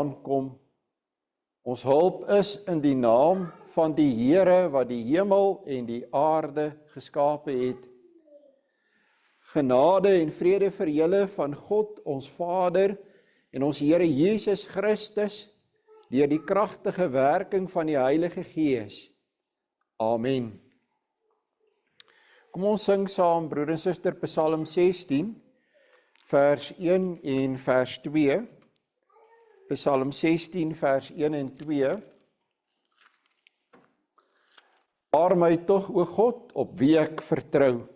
vandaan kom. Ons hulp is in die naam van die Here wat die hemel en die aarde geskape het. Genade en vrede vir julle van God, ons Vader, en ons Here Jesus Christus, deur die kragtige werking van die Heilige Gees. Amen. Kom ons sing saam, broer en suster, Psalm 16, vers 1 en vers 2. Psalm 16, vers 1 en 2. Bewaar my tog, o God, op wie ek vertrou.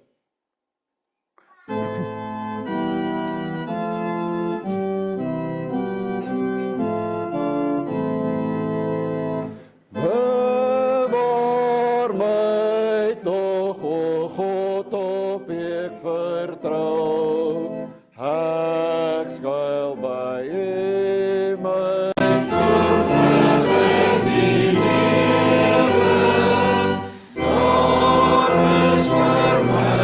Bewaar my tog, o God, op wie ek vertrou. Ek skuil by U, my toevlug in die lewe. Daar is vir my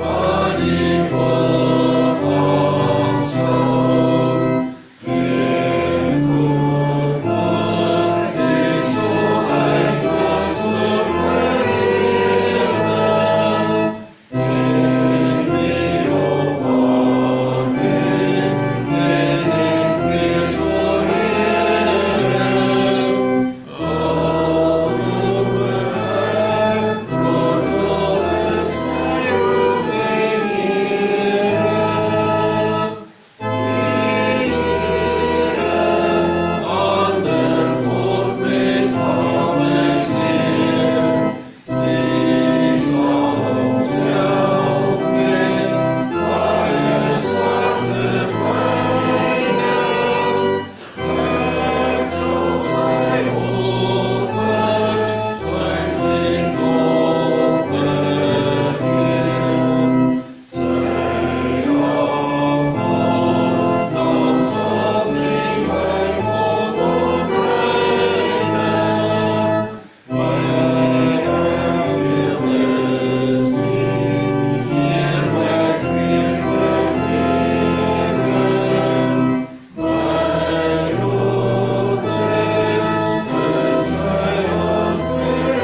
waar die hoog aanskou. Geen voormaak is so eindeloos voor verhewe. En wie op aarde en in vrees voor Here. Alhoewel ek groot is my roep en Here. Ander volk met gaves neer, die sal homself met baie swarte pijne. Ek sal sy offers swyftig nog begeer. Sy afgod, dan sal nie my mond opreinig. My erfdeel is nie, hier my vreugde teken. My lot is vir sy hand vir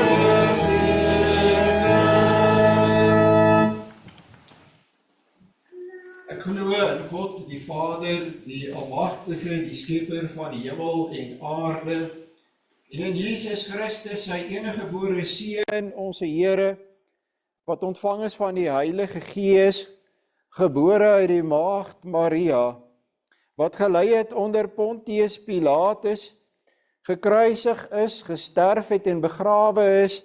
ewig seker. Ek glo in God, die Vader, die Almagtige, die Skepper van die hemel en aarde, en in Jesus Christus, sy enige gebore Seun, onze Here, wat ontvang is van die Heilige Gees, gebore uit die maagd Maria, wat gelei het onder Pontius Pilatus, gekruisig is, gesterf het en begrawe is,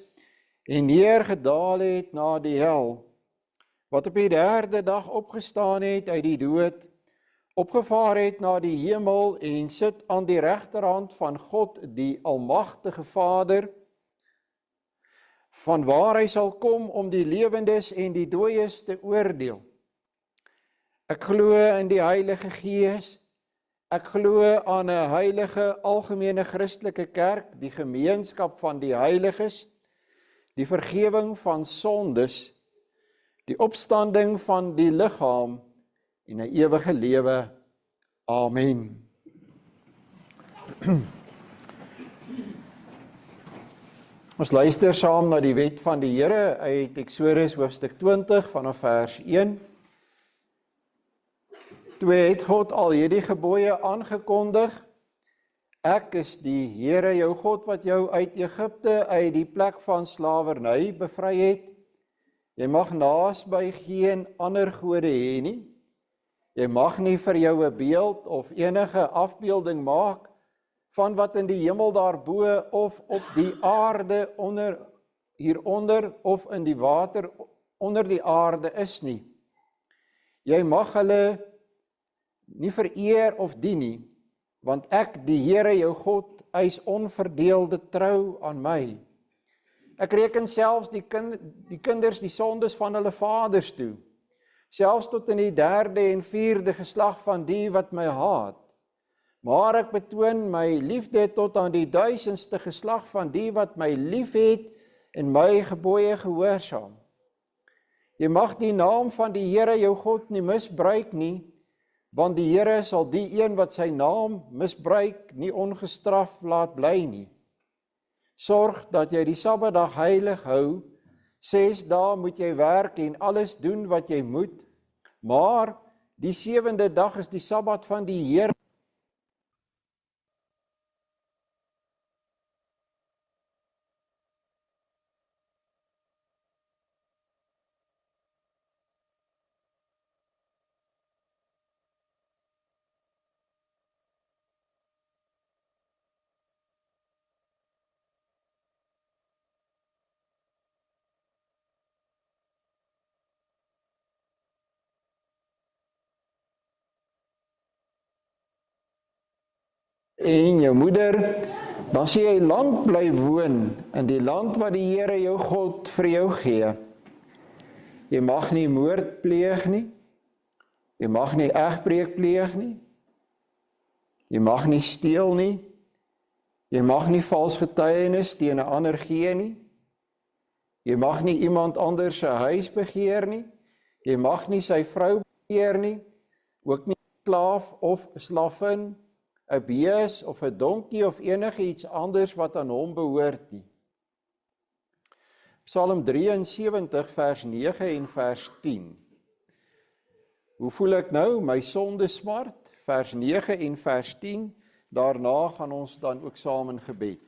en neergedaal het na die hel, wat op die derde dag opgestaan het uit die dood, opgevaar het na die hemel en sit aan die regterhand van God, die Almagtige Vader, vanwaar hy sal kom om die lewendes en die dooies te oordeel. Ek glo in die Heilige Gees, ek glo aan 'n heilige algemene Christelike kerk, die gemeenskap van die heiliges, die vergewing van sondes, die opstanding van die liggaam en 'n ewige lewe. Amen. Ons luister saam na die wet van die Here uit Eksodus hoofstuk 20 vanaf vers 1. Toe het God al hierdie gebooie aangekondig: Ek is die Here jou God wat jou uit Egipte, uit die plek van slawerny bevry het. Jy mag naasby geen ander gode hê nie. Jy mag nie vir jou 'n beeld of enige afbeelding maak van wat in die hemel daarbo of op die aarde hieronder of in die water onder die aarde is nie. Jy mag hulle nie vereer of dien nie, want ek, die Here jou God, eis onverdeelde trou aan my. Ek reken selfs die kinders die sondes van hulle vaders toe, selfs tot in die 3de en 4de geslag van die wat my haat. Maar ek betoon my liefde tot aan die 1000ste geslag van die wat my lief het en my gebooie gehoorsaam. Jy mag die naam van die Here jou God nie misbruik nie, want die Here sal die een wat sy naam misbruik nie ongestraf laat bly nie. Sorg dat jy die Sabbatdag heilig hou, 6 dae moet jy werk en alles doen wat jy moet, maar die 7de dag is die Sabbat van die Here. En jou moeder, dan sê jy land bly woon in die land wat die Here jou God vir jou gee. Jy mag nie moord pleeg nie, jy mag nie egbreek pleeg nie, jy mag nie steel nie, jy mag nie vals getuienis teen 'n ander gee nie, jy mag nie iemand anders se huis begeer nie, jy mag nie sy vrou begeer nie, ook nie slaaf of slavin, 'n bees of 'n donkie of enige iets anders wat aan hom behoort nie. Psalm 73 vers 9 en vers 10. Hoe voel ek nou? My sonde smart, vers 9 en vers 10. Daarna gaan ons dan ook saam in gebed.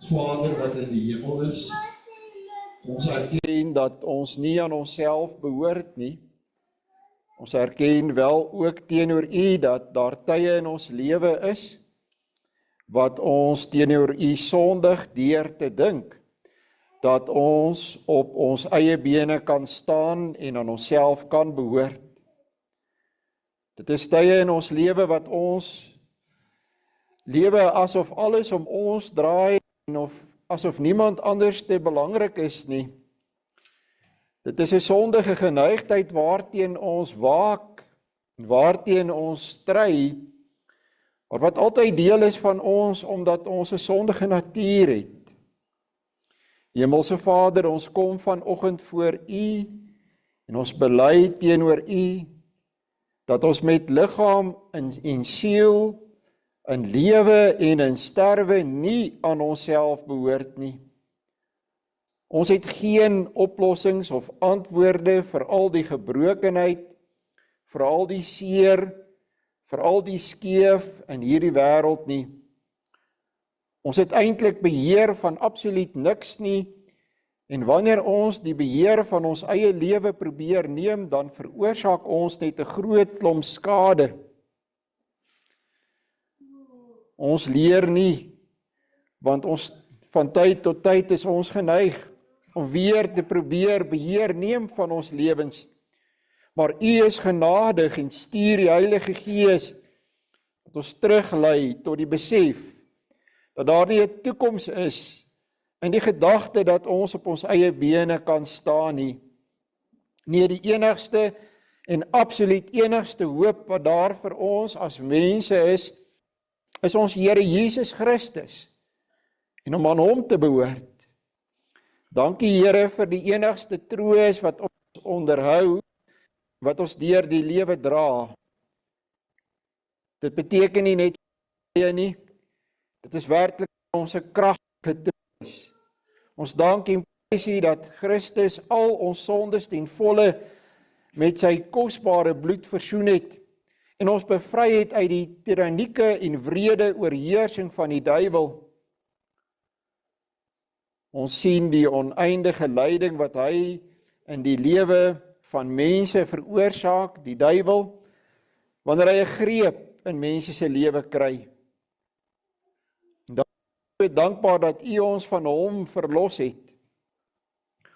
Vader wat in die hemel is, ons erken dat ons nie aan onsself behoort nie. Ons erken wel ook teenoor U dat daar tye in ons lewe is, wat ons teenoor U sondig deur te dink, dat ons op ons eie bene kan staan en aan onsself kan behoort. Dit is tye in ons lewe wat ons lewe asof alles om ons draai, en of asof niemand anders te belangrik is nie. Dit is 'n sondige geneigtheid waarteen ons waak, en waarteen ons stry, maar wat altyd deel is van ons, omdat ons 'n sondige natuur het. Hemelse Vader, ons kom vanoggend voor U, en ons bely teenoor U, dat ons met liggaam en siel, in lewe en in sterwe nie aan onsself behoort nie. Ons het geen oplossings of antwoorde vir al die gebrokenheid, vir al die seer, vir al die skeef in hierdie wêreld nie. Ons het eintlik beheer van absoluut niks nie, en wanneer ons die beheer van ons eie lewe probeer neem, dan veroorsaak ons net 'n groot klomp skade. Ons leer nie, want ons van tyd tot tyd is ons geneig om weer te probeer beheer neem van ons lewens. Maar U is genadig en stuur die Heilige Gees wat ons teruglei tot die besef dat daar nie 'n toekoms is in die gedagte dat ons op ons eie bene kan staan nie. Nee, die enigste en absoluut enigste hoop wat daar vir ons as mense is ons Here Jesus Christus en om aan Hom te behoort. Dankie Here vir die enigste troos wat ons onderhou, wat ons deur die lewe dra. Dit beteken nie net nie, dit is werklik ons kragtige troos. Ons dank en prys U dat Christus al ons sondes ten volle met sy kosbare bloed versoen het en ons bevry het uit die tirannieke en wrede oorheersing van die duiwel. Ons sien die oneindige lyding wat hy in die lewe van mense veroorsaak, die duiwel, wanneer hy 'n greep in mense se lewe kry. Dan is ek dankbaar dat U ons van hom verlos het.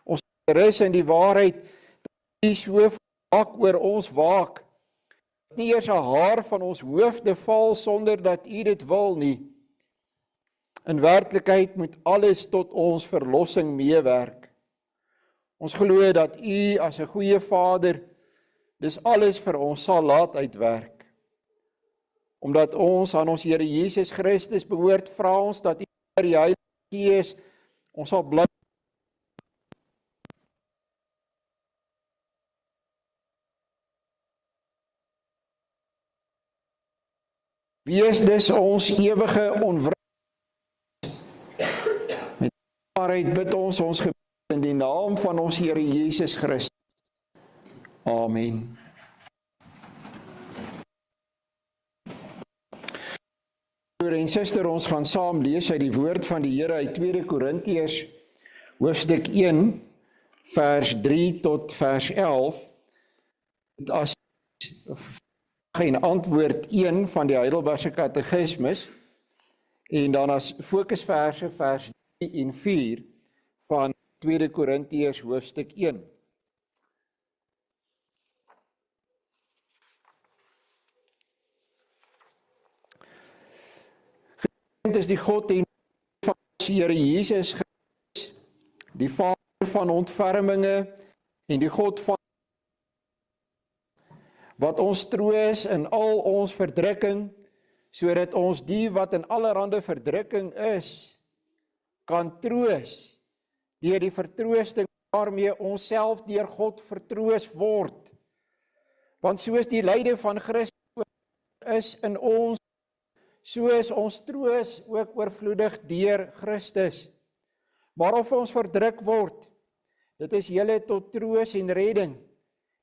Ons rus in die waarheid dat U so vaak oor ons waak. Nie eers 'n haar van ons hoofde val sonder dat U dit wil nie. In werklikheid moet alles tot ons verlossing meewerk. Ons glo dat U as 'n goeie Vader dis alles vir ons sal laat uitwerk. Omdat ons aan ons Here Jesus Christus behoort, vra ons dat U deur die Heilige Gees ons sal bly wees dus ons ewige onwrikbare. Met waarheid bid ons gebed in die naam van ons Here Jesus Christus. Amen. Broer en suster, ons gaan saam lees uit die woord van die Here uit 2 Korintiërs hoofstuk 1 vers 3 tot vers 11. As en antwoord 1 van die Heidelbergse Katekismus en dan as fokusverse vers 3 en 4 van 2 Korintiërs hoofstuk 1. Genaamd is die God en van ons Here Jesus Christus, die Vader van ontferminge en die God van wat ons troos in al ons verdrukking, sodat ons die wat in allerhande verdrukking is, kan troos deur die vertroosting waarmee ons self deur God vertroos word. Want soos die lyde van Christus is in ons, so is ons troos ook oorvloedig deur Christus. Maar of ons verdruk word, dit is julle tot troos en redding.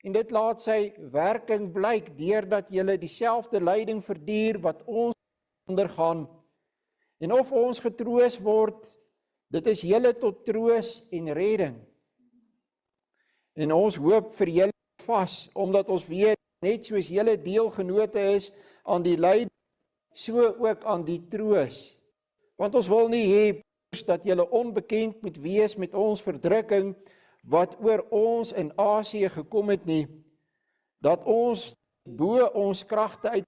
En dit laat sy werking blyk deurdat julle dieselfde lyding verduur wat ons ondergaan. En of ons getroos word, dit is julle tot troos en redding. En ons hoop vir julle vas, omdat ons weet, net soos julle deelgenote is aan die lyding, so ook aan die troos. Want ons wil nie hê dat julle onbekend moet wees met ons verdrukking, wat oor ons in Asië gekom het nie, dat ons bo ons kragte uit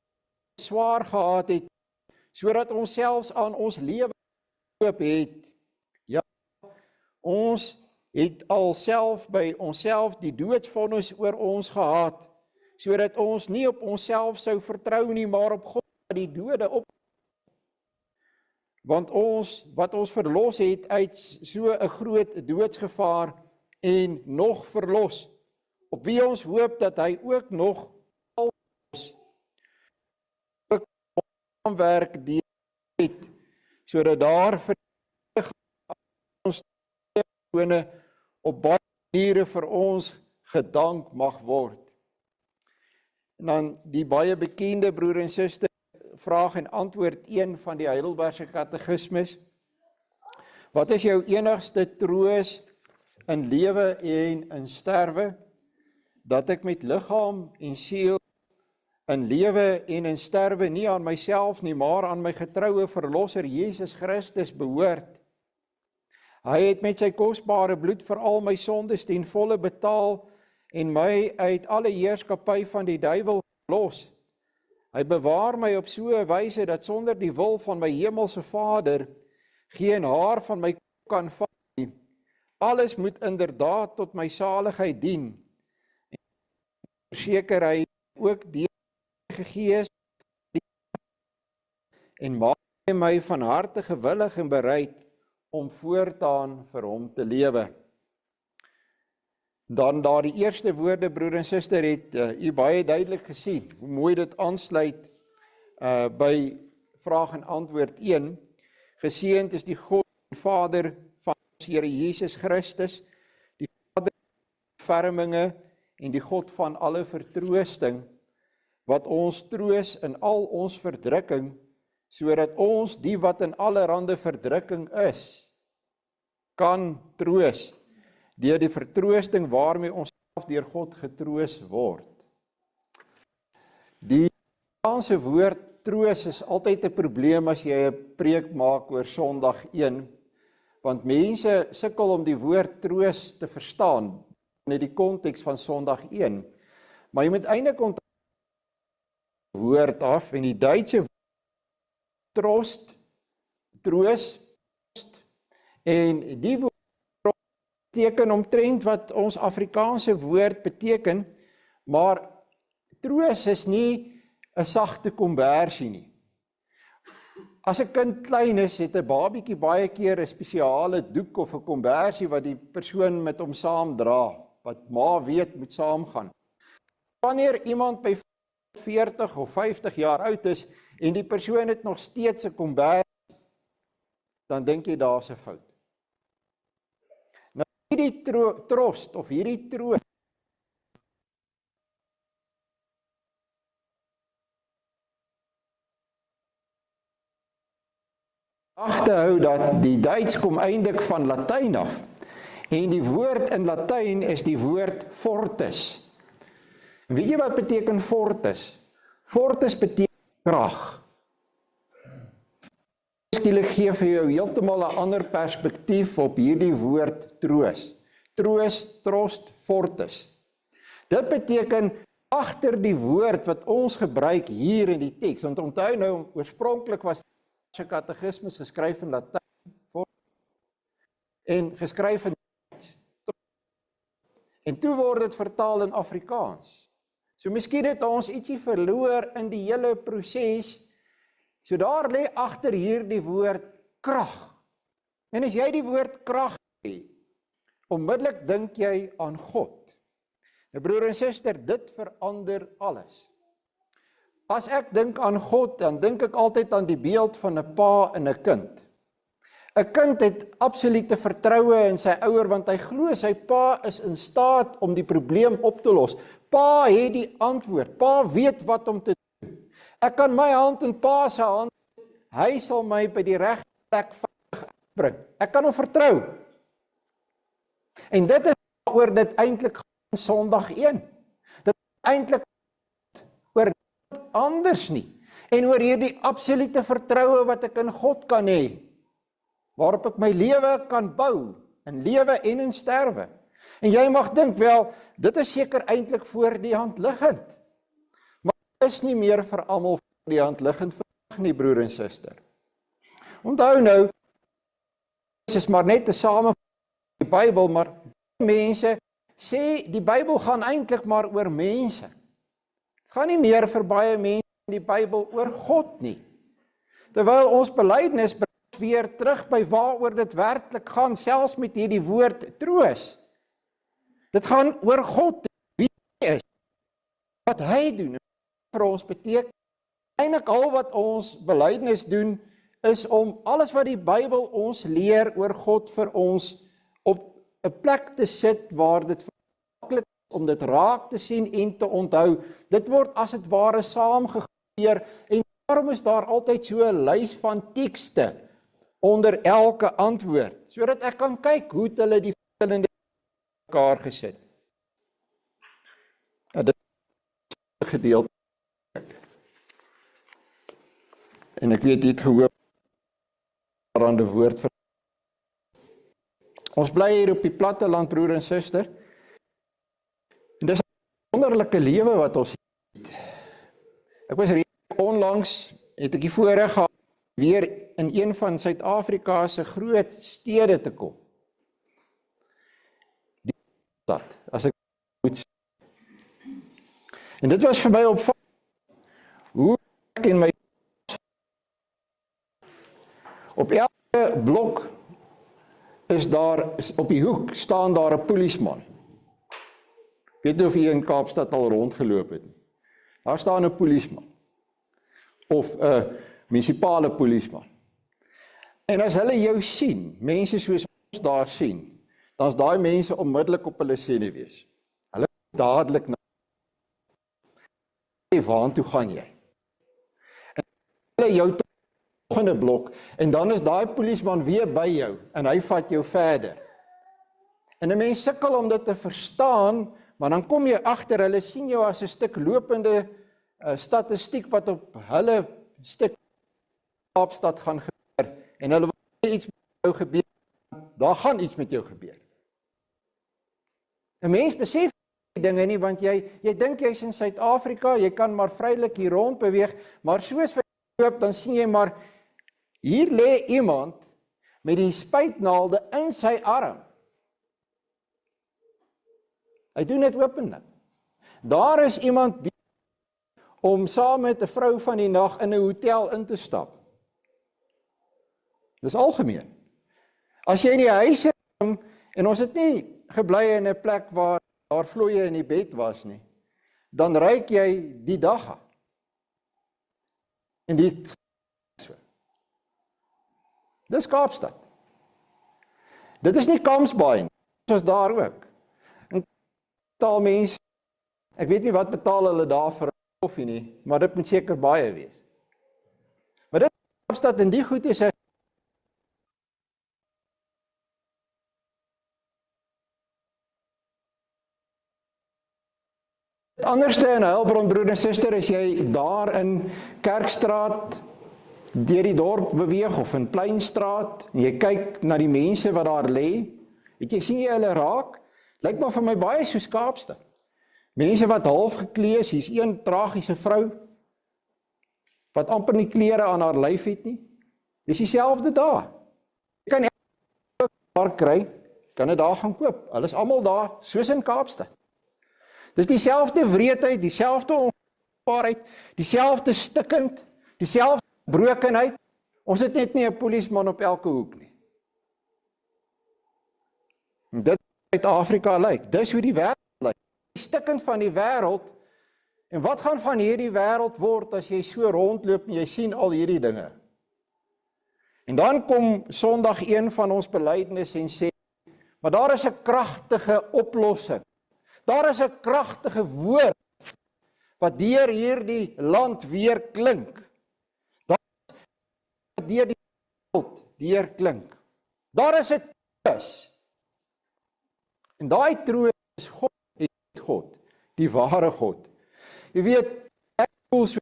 swaar gehad het, sodat ons selfs aan ons lewe gekoop het. Ja, ons het alself by onsself die doodsvonnis oor ons gehad, sodat ons nie op onsself sou vertrou nie, maar op God wat die dode op. Want ons, wat ons verlos het uit so 'n groot doodsgevaar, en nog verlos, op wie ons hoop dat hy ook nog ons ook saamwerk deur het, sodat daar vir ons op baie maniere vir ons gedank mag word. En dan die baie bekende broer en suster vraag en antwoord 1 van die Heidelbergse Katekismus. Wat is jou enigste troos in lewe en in sterwe? Dat ek met liggaam en siel in lewe en in sterwe nie aan myself nie, maar aan my getroue verlosser Jesus Christus behoort. Hy het met sy kosbare bloed vir al my sondes ten volle betaal en my uit alle heerskappy van die duiwel los. Hy bewaar my op so 'n wyse dat sonder die wil van my hemelse Vader geen haar van my kan val nie. Alles moet inderdaad tot my saligheid dien. En verseker hy ook die Gees en maak hy my van harte gewillig en bereid om voortaan vir hom te lewe. Dan daar die eerste woorde, broer en suster, het u baie duidelik gesien, hoe mooi dit aansluit by vraag en antwoord 1. Geseënd is die God en Vader van ons Here Jesus Christus, die Vader van verminge en die God van alle vertroosting, wat ons troos in al ons verdrukking, sodat ons die wat in allerhande verdrukking is, kan troos, deur die vertroosting waarmee ons self deur God getroos word. Die Afrikaanse woord troos is altyd 'n probleem as jy 'n preek maak oor Sondag 1, want mense sukkel om die woord troos te verstaan in die konteks van Sondag 1. Maar jy moet eintlik onthou woord af en die Duitse trost, troos, en die woord beteken omtrent wat ons Afrikaanse woord beteken, maar troos is nie 'n sagte kombersie nie. As 'n kind klein is, het 'n babietjie baie keer 'n spesiale doek of 'n kombersie wat die persoon met hom saam dra, wat ma weet moet saamgaan. Wanneer iemand by 40 of 50 jaar oud is en die persoon het nog steeds 'n kombersie, dan dink jy daar's 'n fout. Nou hierdie trost of hierdie troos agterhou dat die Duits kom eintlik van Latyn af en die woord in Latyn is die woord fortis. Weet jy wat beteken fortis? Fortis beteken krag. Skielik gee vir jou heeltemal 'n ander perspektief op hierdie woord troos. Troos, trost, fortis. Dit beteken agter die woord wat ons gebruik hier in die teks. Want onthou nou, oorspronklik was die katekismes geskryf in Latyn en geskryf in Duits. En toe word dit vertaal in Afrikaans. So miskien het ons ietsie verloor in die hele proses. So daar lê agter hierdie woord krag. En as jy die woord krag sê, onmiddellik dink jy aan God. Nou broer en suster, dit verander alles. As ek dink aan God, dan dink ek altyd aan die beeld van 'n pa en 'n kind. 'n Kind het absolute vertroue in sy ouer, want hy glo sy pa is in staat om die probleem op te los. Pa het die antwoord, pa weet wat om te doen. Ek kan my hand in pa se hand, hy sal my by die regte plek bring. Ek kan hom vertrou. En dit is waaroor dit eintlik gaan Sondag 1. Dit is eintlik oor anders nie. En oor hierdie absolute vertroue wat ek in God kan hê, waarop ek my lewe kan bou, in lewe en in sterwe. En jy mag dink, wel, dit is seker eintlik voor die hand liggend. Maar dit is nie meer vir almal voor die hand liggend vandag nie, broer en suster. Onthou nou, dit is maar net 'n samevatting van die Bybel, maar mense sê, die Bybel gaan eintlik maar oor mense. Het gaan nie meer vir baie mense in die Bybel oor God nie. Terwyl ons belydenis weer terug by waaroor dit werklik gaan, selfs met hierdie woord troos. Dit gaan oor God, wie hy is, wat hy doen, vir ons beteken. Eintlik al wat ons belydenis doen, is om alles wat die Bybel ons leer oor God vir ons op 'n plek te sit waar dit maklik is om dit raak te sien en te onthou. Dit word as dit ware saamgegeer en daarom is daar altyd so 'n lys van tekste onder elke antwoord, sodat ek kan kyk hoe het hulle die verskillende mekaar gesit. Ja, dit is 'n gedeelte. En ek weet jy het gehoor aan die woord vir. Ons bly hier op die platteland, broer en suster. En dis 'n wonderlike lewe wat ons het. Ek was onlangs, het ek die voorreg gehad weer in een van Suid-Afrika se groot stede te kom. Die stad, as ek moet sê. En dit was vir my opvallend, hoe ek en my op elke blok is daar, op die hoek staan daar 'n polisieman. Ek weet nie of jy in Kaapstad al rondgeloop het nie. Daar staan 'n polisieman. Of 'n munisipale polisieman. En as hulle jou sien, mense soos ons daar sien, dan is daai mense onmiddellik op hulle senuwees. Hulle dadelik na waartoe gaan jy? En hulle jou tot die volgende blok, en dan is daai polisieman weer by jou, en hy vat jou verder. En 'n mens sukkel om dit te verstaan, maar dan kom jy agter, hulle sien jou as 'n stuk lopende statistiek wat op hulle stuk Kaapstad gaan gebeur, en hulle wil iets met jou gebeur, daar gaan iets met jou gebeur. 'n Mens besef die dinge nie, want jy dink jy's in Suid-Afrika, jy kan maar vrylik hier rond beweeg, maar soos wat jy loop, dan sien jy maar, hier lê iemand met die spuitnaalde in sy arm. Hy doen dit openlik. Daar is iemand om saam met 'n vrou van die nag in 'n hotel in te stap. Dis algemeen. As jy in die huis is, en ons het nie gebly in 'n plek waar daar vloeie in die bed was nie, dan ruik jy die dagga. En dit so. Dis Kaapstad. Dit is nie Kamsbaai nie, soos daar ook. En betaal mense, ek weet nie wat betaal hulle daar vir koffie nie, maar dit moet seker baie wees. Maar dit is Kaapstad, en die goed is 'n anderste in Heilbron, broer en suster, as jy daar in Kerkstraat deur die dorp beweeg, of in Pleinstraat, en jy kyk na die mense wat daar lê, het jy sien jy hulle raak, lyk maar vir my baie soos Kaapstad. Mense wat half geklee is, hier's een tragiese vrou, wat amper nie klere aan haar lyf het nie, dis dieselfde daar. Jy kan elke daar kry, kan dit daar gaan koop, hulle is almal daar, soos in Kaapstad. Dis dieselfde wreedheid, dieselfde ongevaarheid, dieselfde stikkend, dieselfde brokenheid. Ons het net nie 'n polisieman op elke hoek nie. En dit is Suid-Afrika lyk, dis hoe die wêreld lyk. Die stikkend van die wêreld, en wat gaan van hierdie wêreld word as jy so rondloop en jy sien al hierdie dinge? En dan kom Sondag 1 van ons belydenis en sê, maar daar is 'n kragtige oplossing. Daar is 'n kragtige woord wat deur hierdie land weer klink. Daar is deur die wêreld deur klink. Daar is 'n troos. En daai troos is God, die ware God. Jy weet, ek voel so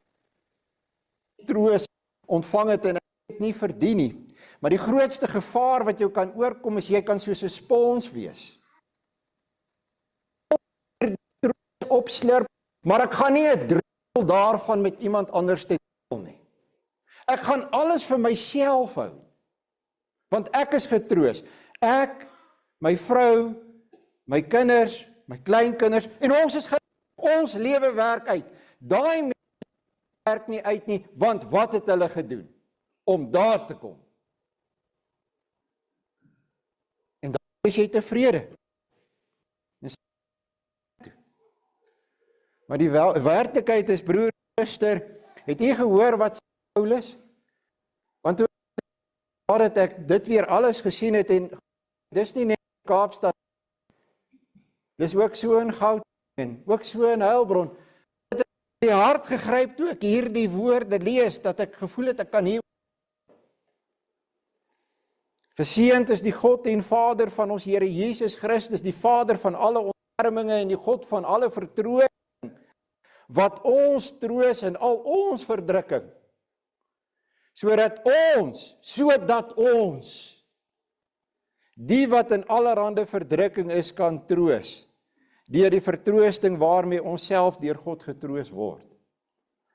troos ontvang het en ek het nie verdien nie. Maar die grootste gevaar wat jou kan oorkom is jy kan soos 'n spons wees. Opslurp, maar ek gaan nie 'n druppel daarvan met iemand anders te deel nie. Ek gaan alles vir myself hou, want ek is getroos. Ek, my vrou, my kinders, my kleinkinders, en ons is ons lewe werk uit. Daai mense werk nie uit nie, want wat het hulle gedoen om daar te kom? En dan is jy tevrede. Maar die werklikheid is, broer en suster, het jy gehoor wat sê Paulus? Want toe het ek dit weer alles gesien het, en dis nie net in Kaapstad, dis ook so in Gauteng, ook so in Heilbron. Het in die hart gegryp toe ek hierdie woorde lees, dat ek gevoel het ek kan hier. Geseënd is die God en Vader van ons Here Jesus Christus, die Vader van alle ontferminge en die God van alle vertroosting, wat ons troos in al ons verdrukking, sodat ons, die wat in allerhande verdrukking is, kan troos, deur die vertroosting waarmee ons self deur God getroos word.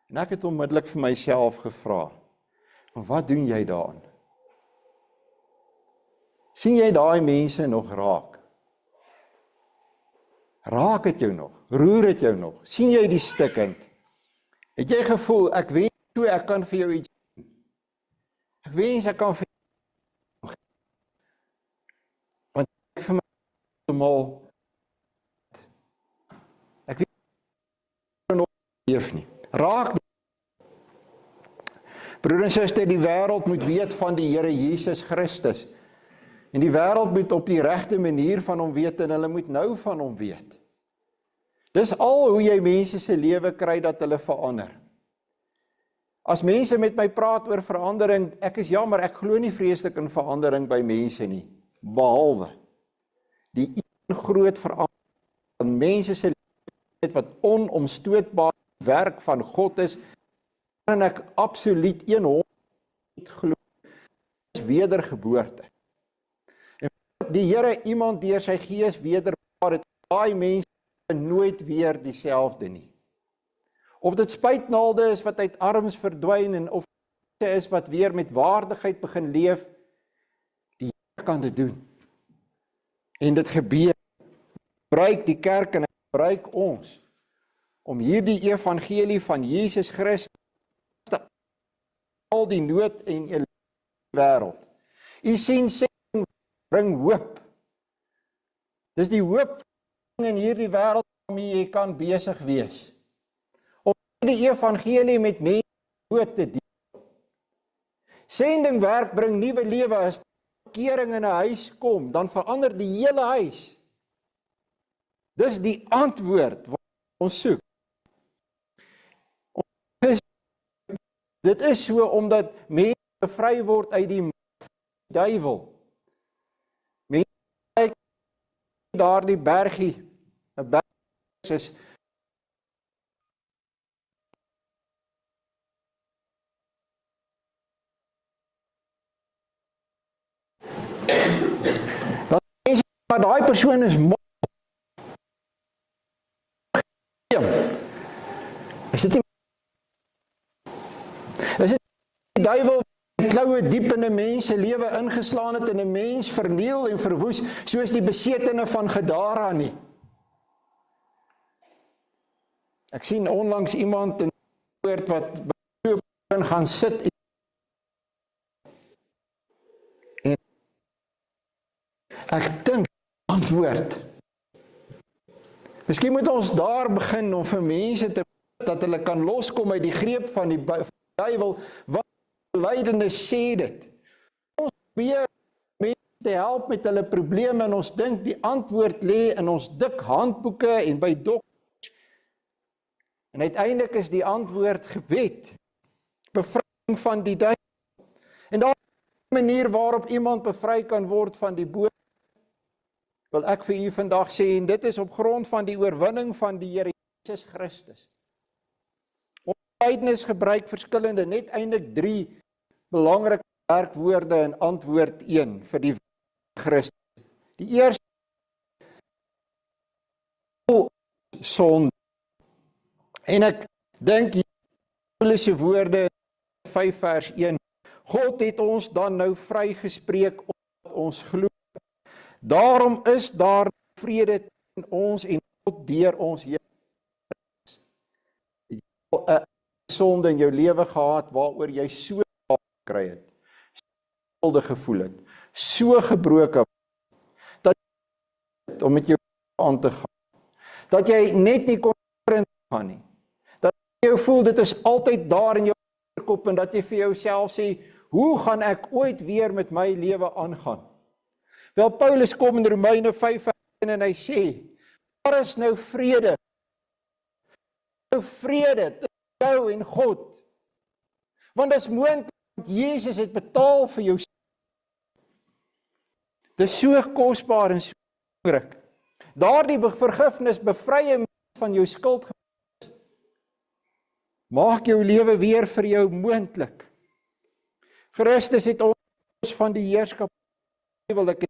En ek het onmiddellik vir myself gevra, wat doen jy daaraan? Sien jy daai mense nog raak? Raak het jou nog? Roer het jou nog? Sien jy die stikkend? Het jy gevoel, ek wens toe ek kan vir jou iets doen? Ek wens ek kan vir jou, want ek vir my helemaal, ek weet nog leef nie. Raak broer en suster, die wêreld moet weet van die Here Jesus Christus. En die wêreld moet op die regte manier van hom weet en hulle moet nou van hom weet. Dis al hoe jy mense se lewe kry dat hulle verander. As mense met my praat oor verandering, ek is jammer, ek glo nie vreeslik in verandering by mense nie, behalwe die een groot verandering van mense se lewe wat onomstootbaar werk van God is, en ek absoluut 100% glo, is wedergeboorte. Die Here iemand deur sy gees wederbaar het, daai mense nooit weer dieselfde nie. Of dit spuitnaalde is wat uit arms verdwyn en of dit is wat weer met waardigheid begin leef, die Here kan dit doen. En dit gebeur. Gebruik die kerk en gebruik ons om hierdie evangelie van Jesus Christus te al die nood en ellende in die wêreld. U sien bring hoop. Dis die hoop in hierdie wêreld waarmee jy kan besig wees. Om die evangelie met mense dood te deel. Sendingwerk bring nuwe lewe. As kering in 'n huis kom, dan verander die hele huis. Dis die antwoord wat ons soek. Dit is so omdat mense bevry word uit die duiwel. Daar die bergie, 'n berg is dan mense, maar daai persoon is mal. Is dit die duiwel kloue diep in 'n mens se lewe ingeslaan het en 'n mens verniel en verwoes soos die besetene van Gadara nie. Ek sien onlangs iemand in die woord wat by so gaan sit en ek dink antwoord. Miskien moet ons daar begin om vir mense te dat hulle kan loskom uit die greep van die duiwel. Wat lydende sê dit. Ons probeer mense te help met hulle probleme en ons dink die antwoord lê in ons dik handboeke en by dokters. En uiteindelik is die antwoord gebed. Bevryding van die duiwel. En daar is 'n manier waarop iemand bevry kan word van die boos. Wil ek vir u vandag sê, en dit is op grond van die oorwinning van die Here Jesus Christus. Ons tydnis gebruik verskillende, net eintlik 3 belangrike werkwoorde in antwoord 1 vir die Christus. Die eerste, sonde. En ek dink hier Paulus se woorde 5 vers 1. God het ons dan nou vrygespreek omdat ons glo. Daarom is daar vrede tussen ons en God deur ons Here Christus. Het jy al 'n sonde in jou lewe gehad waaroor jy so gekry het, so gevoel het, so gebroken, dat jy om met jou aan te gaan, dat jy net nie kon gaan nie, dat jy jou voel dit is altyd daar in jou kop en dat jy vir jouself sê, hoe gaan ek ooit weer met my lewe aangaan? Wel, Paulus kom in Romeine 5 en hy sê, daar is nou vrede. Nou vrede tussen jou en God. Want dit is moontlik, want Jesus het betaal vir jou. Dit is so kosbaar en so belangrik. Daardie vergifnis bevry jou van jou skuld. Maak jou lewe weer vir jou moontlik. Christus het ons van die heerskap wil ek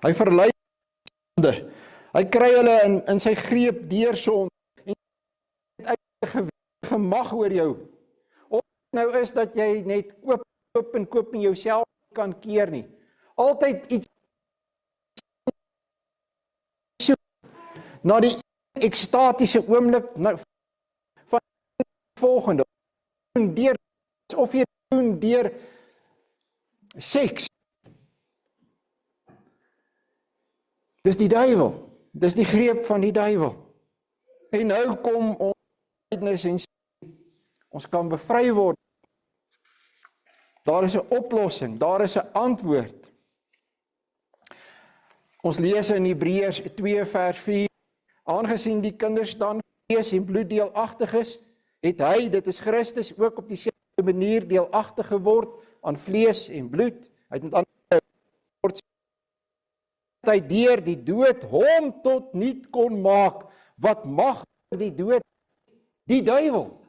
hy verlei sonde. Hy kry hulle in sy greep deur sonde en het gemag oor jou. Of nou is dat jy net koop en jouself kan keer nie. Altyd iets soek na die ekstatiese oomblik van die volgende. Of jy doen deur seks. Dis die duiwel. Dis die greep van die duiwel. En nou kom ons en ons kan bevry word. Daar is 'n oplossing, daar is 'n antwoord. Ons lees in Hebreërs 2 vers 4, aangesien die kinders dan vlees en bloed deelagtig is, het hy, dit is Christus, ook op dieselfde manier deelagtig geword aan vlees en bloed. Hy het met ander woorde hy deur die dood hom tot niet kon maak, wat mag die dood? Die duiwel.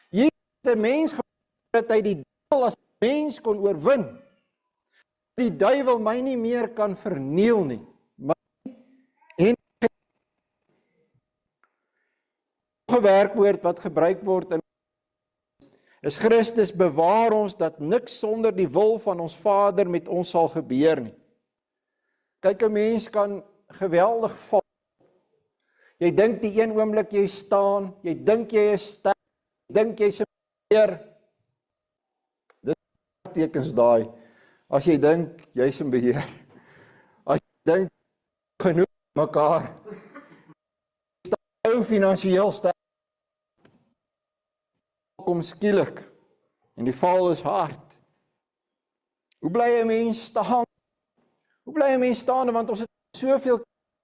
Hier het 'n mens geword dat hy die duiwel as mens kon oorwin. Die duiwel my nie meer kan verniel nie. En werkwoord wat gebruik word in is Christus bewaar ons dat niks sonder die wil van ons Vader met ons sal gebeur nie. Kyk, 'n mens kan geweldig val. Jy dink die een oomblik jy staan, jy dink jy is sterk, jy dink jy's 'n beheer. Dis tekens daai. As jy dink jy's 'n beheer. As jy dink genoeg mekaar. Staan finansiëel sterk. Kom skielik. En die val is hard. Hoe bly 'n mens staan? Hoe bly 'n mens staan? Want ons het soveel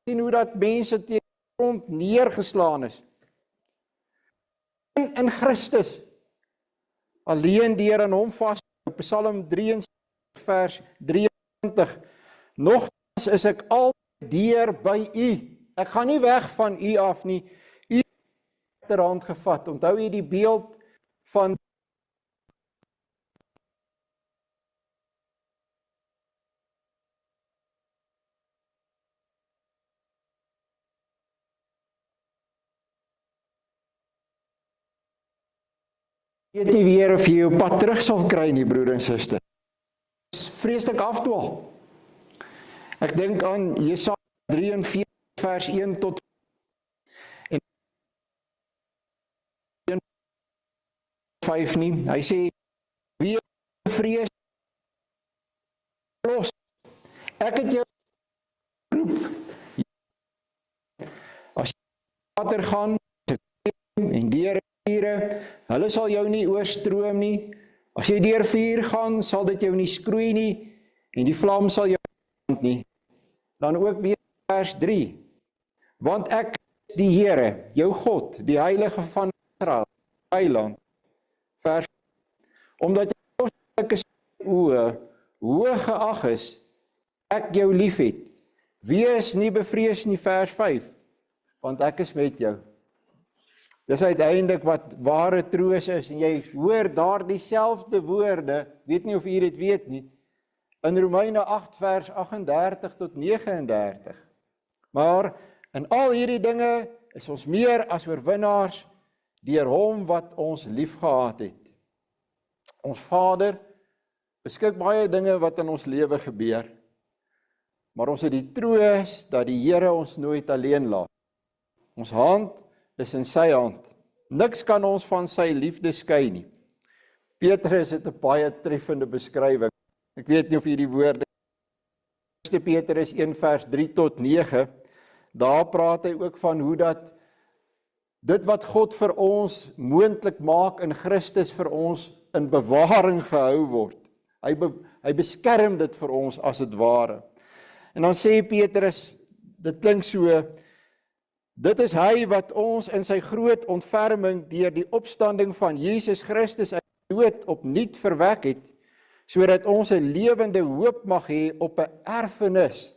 sien hoe dat mense teen die grond neergeslaan is. In Christus. Alleen deur aan hom vas. Psalm 63 vers 23. Nogtans is ek altyd deur by u. Ek gaan nie weg van u af nie. U het ter hand gevat. Onthou jy die beeld van weet nie weer of jy jou pad terug sal kry nie, broer en suster. Vreeslik afdwaal. Ek dink aan Jesaja 43 vers 1 tot en 5 nie. Hy sê, wie vrees los. Ek het jou roep. As jy water gaan, en deur riviere, hulle sal jou nie oorstroom nie. As jy deur vuur gaan, sal dit jou nie skroei nie, en die vlam sal jou nie brand nie. Dan ook weer vers 3. Want ek is die Here, jou God, die Heilige van Israel, eiland. Vers, omdat jy kostelike oë hoog geag is, ek jou lief het. Wees nie bevrees nie, vers 5, want ek is met jou. Dis uiteindelik wat ware troos is, en jy hoor daar dieselfde woorde, weet nie of jy dit weet nie, in Romeine 8 vers 38 tot 39. Maar in al hierdie dinge is ons meer as oorwinnaars deur hom wat ons liefgehad het. Ons Vader beskik baie dinge wat in ons lewe gebeur, maar ons het die troos dat die Here ons nooit alleen laat. Ons hand is in sy hand. Niks kan ons van sy liefde skei nie. Petrus het 'n baie treffende beskrywing. Ek weet nie of jy die woorde 1 Petrus 1 vers 3 tot 9, daar praat hy ook van hoe dat dit wat God vir ons moontlik maak in Christus vir ons in bewaring gehou word. Hy beskerm dit vir ons as dit ware. En dan sê Petrus, dit klink so, dit is hy wat ons in sy groot ontferming deur die opstanding van Jesus Christus uit dood opnuut verwek het, sodat ons 'n lewende hoop mag hê op 'n erfenis.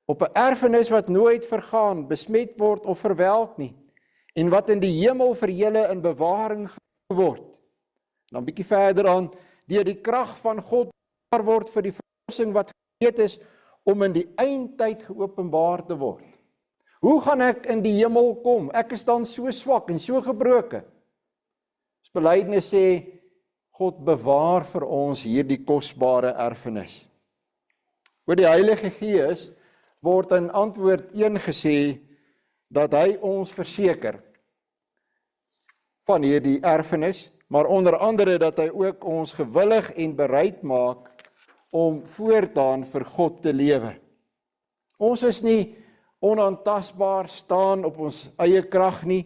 Op 'n erfenis wat nooit vergaan, besmet word of verwelk nie, en wat in die hemel vir julle in bewaring gehou word. Dan bietjie verder aan, deur die krag van God bewaar word vir die verlossing wat gereed is om in die eindtyd geopenbaar te word. Hoe gaan ek in die hemel kom? Ek is dan so swak en so gebroken. Ons belydenis sê, God bewaar vir ons hierdie kosbare erfenis. Oor die Heilige Gees word in antwoord 1 gesê, dat hy ons verseker van hierdie erfenis, maar onder andere dat hy ook ons gewillig en bereid maak om voortaan vir God te lewe. Ons is nie onaantastbaar, staan op ons eie krag nie,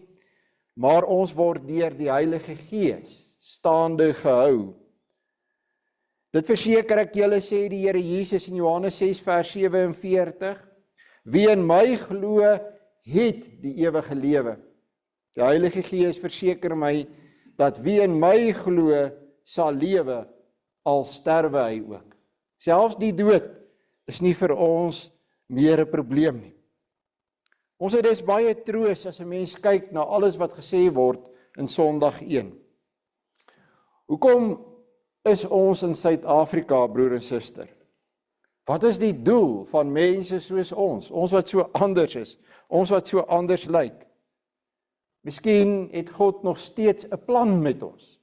maar ons word deur die Heilige Gees staande gehou. Dit verseker ek julle, sê die Here Jesus in Johannes 6 vers 47, wie in my glo, het die ewige lewe. Die Heilige Gees verseker my, dat wie in my glo, sal lewe, al sterwe hy ook. Selfs die dood is nie vir ons meer 'n probleem nie. Ons het dus baie troos as 'n mens kyk na alles wat gesê word in Sondag 1. Hoekom is ons in Suid-Afrika, broer en suster? Wat is die doel van mense soos ons wat so anders is, ons wat so anders lyk? Miskien het God nog steeds 'n plan met ons.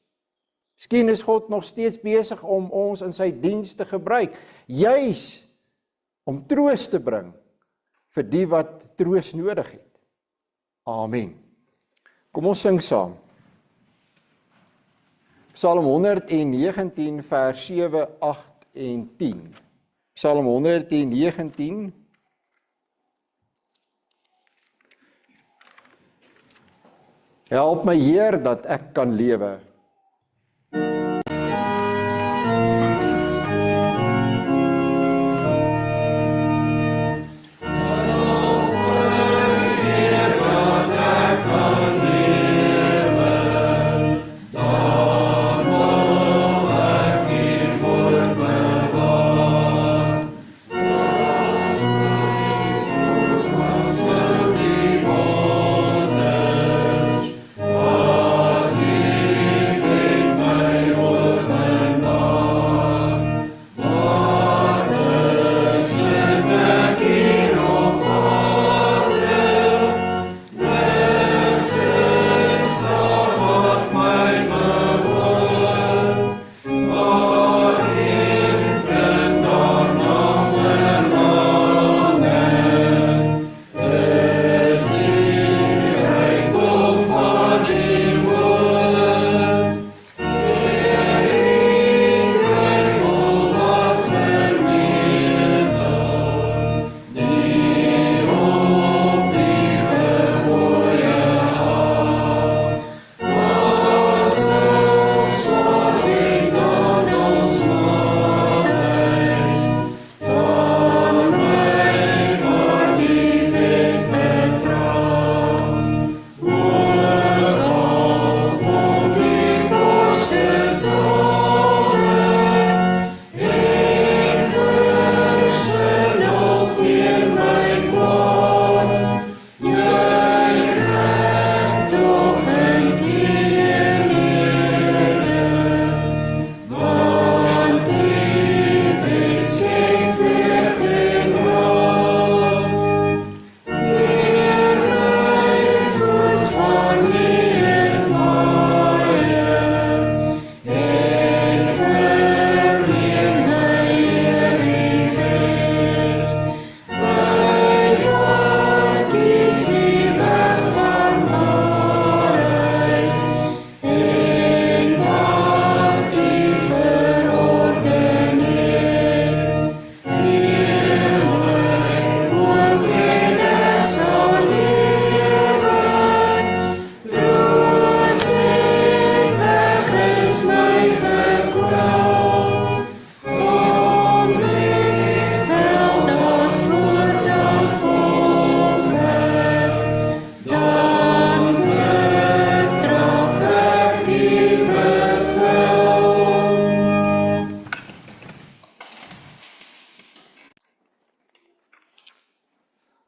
Miskien is God nog steeds besig om ons in sy diens te gebruik, juis om troos te bring vir die wat troos nodig het. Amen. Kom ons sing saam. Psalm 119 vers 7, 8 en 10. Psalm 119. Help my Heer dat ek kan lewe. Oh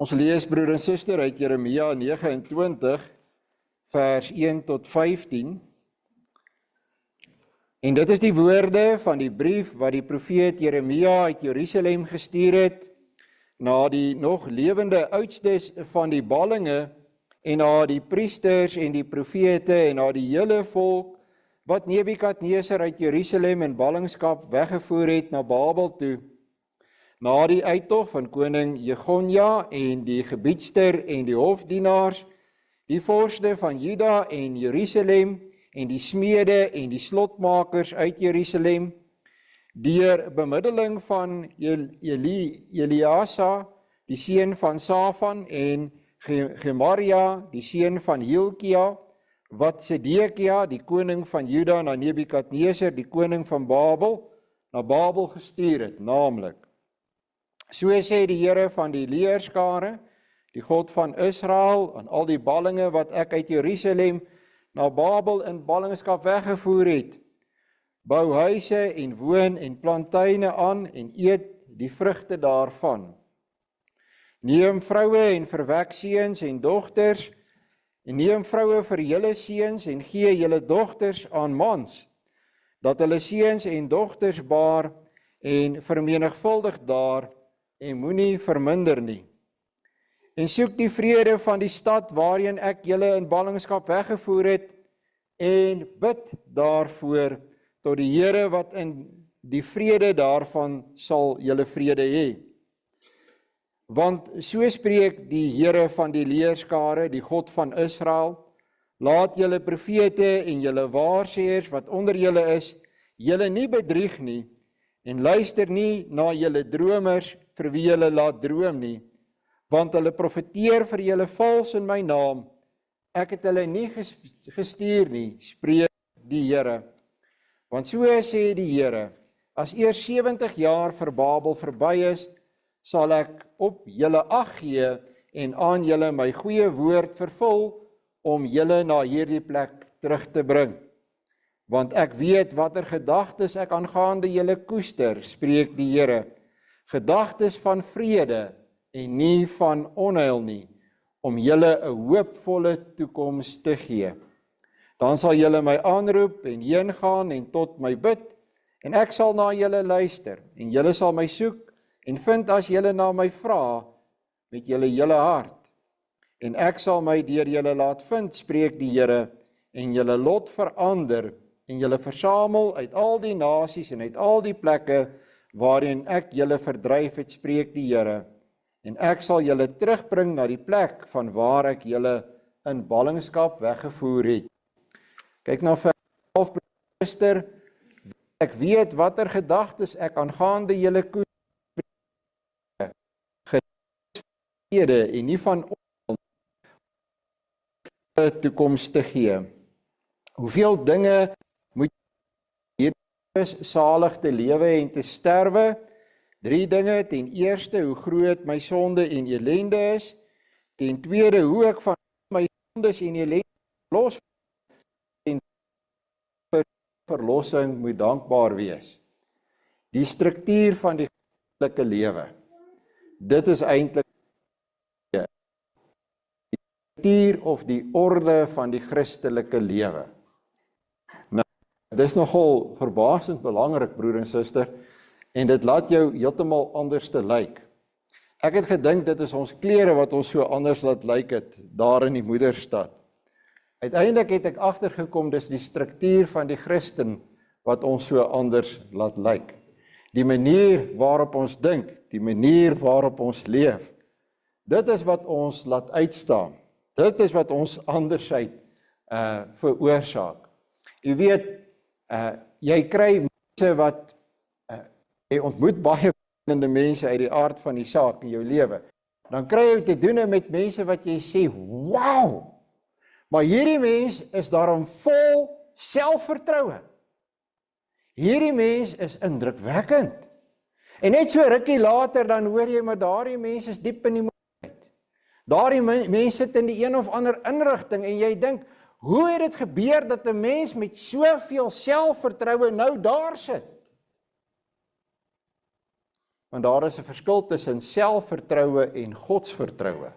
Ons lees, broer en suster, uit Jeremia 29, vers 1 tot 15. En dit is die woorde van die brief wat die profeet Jeremia uit Jerusalem gestuur het, na die nog lewende oudstes van die ballinge, en na die priesters en die profete, en na die hele volk, wat Nebukadneser uit Jerusalem in ballingskap weggevoer het na Babel toe, na die uittog van koning Jegonja en die gebiedster en die hofdienaars, die vorste van Juda en Jerusalem, en die smede en die slotmakers uit Jerusalem, deur bemiddeling van Eliasa, die seun van Safan, en Gemaria, die seun van Hilkia, wat Sedekia, die koning van Juda, na Nebukadneser, die koning van Babel, na Babel gestuur het, naamlik. So sê die Here van die leerskare, die God van Israel, aan al die ballinge wat ek uit Jerusalem na Babel in ballingskap weggevoer het, bou huise en woon en plantuine aan en eet die vrugte daarvan. Neem vroue en verwek seuns en dogters, en neem vroue vir julle seuns en gee julle dogters aan mans, dat hulle seuns en dogters baar en vermenigvuldig daar en moenie verminder nie. En soek die vrede van die stad waarheen ek julle in ballingskap weggevoer het, en bid daarvoor tot die Here wat in die vrede daarvan sal julle vrede hê. Want so spreek die Here van die leerskare, die God van Israel, laat julle profete en julle waarsêers wat onder julle is, julle nie bedrieg nie, en luister nie na julle dromers vir wie julle laat droom nie, want hulle profeteer vir julle vals in my naam, ek het hulle nie gestuur nie, spreek die Here. Want so sê die Here, as eers 70 jaar vir Babel verby is, sal ek op julle ag gee en aan julle my goeie woord vervul om julle na hierdie plek terug te bring. Want ek weet watter gedagtes ek aangaande julle koester, spreek die Here, gedagtes van vrede en nie van onheil nie, om julle 'n hoopvolle toekoms te gee. Dan sal julle my aanroep en heen gaan en tot my bid, en ek sal na julle luister, en julle sal my soek, en vind as julle na my vra, met julle hele hart. En ek sal my deur julle laat vind, spreek die Here, en julle lot verander, en julle versamel uit al die nasies en uit al die plekke, waarin ek julle verdryf het, spreek die Here. En ek sal julle terugbring na die plek van waar ek julle in ballingskap weggevoer het. Kyk na vers 11, broer, ek weet watter gedagtes ek aangaande julle koester, en nie van toekoms te gee. Hoeveel dinge moet jy hier salig te lewe en te sterwe? 3 dinge, ten eerste, hoe groot my sonde en ellende is. Ten tweede, hoe ek van my sondes en ellende los. En vir verlossing moet dankbaar wees. Die struktuur van die christelike lewe. Dit is eintlik die struktuur of die orde van die Christelike lewe. Nou, dit is nogal verbasend belangrik, broer en suster, en dit laat jou heeltemal anders te lyk. Ek het gedink dit is ons klere wat ons so anders laat lyk het, daar in die moederstad. Uiteindelik het ek agtergekom, dis die struktuur van die Christen wat ons so anders laat lyk. Die manier waarop ons dink, die manier waarop ons leef, dit is wat ons laat uitstaan. Dit is wat ons andersheid veroorsaak. Jy weet, jy kry mense wat, jy ontmoet baie verskillende mense uit die aard van die saak in jou lewe. Dan kry jy te doen met mense wat jy sê, wow, maar hierdie mens is daarom vol selfvertroue. Hierdie mens is indrukwekkend. En net so rukkie later, dan hoor jy, maar daardie mens is diep in die moeilikheid. Daardie mens sit in die een of ander inrigting, en jy dink, hoe het dit gebeur dat 'n mens met soveel selfvertroue nou daar sit? Want daar is 'n verskil tussen selfvertroue en godsvertroue.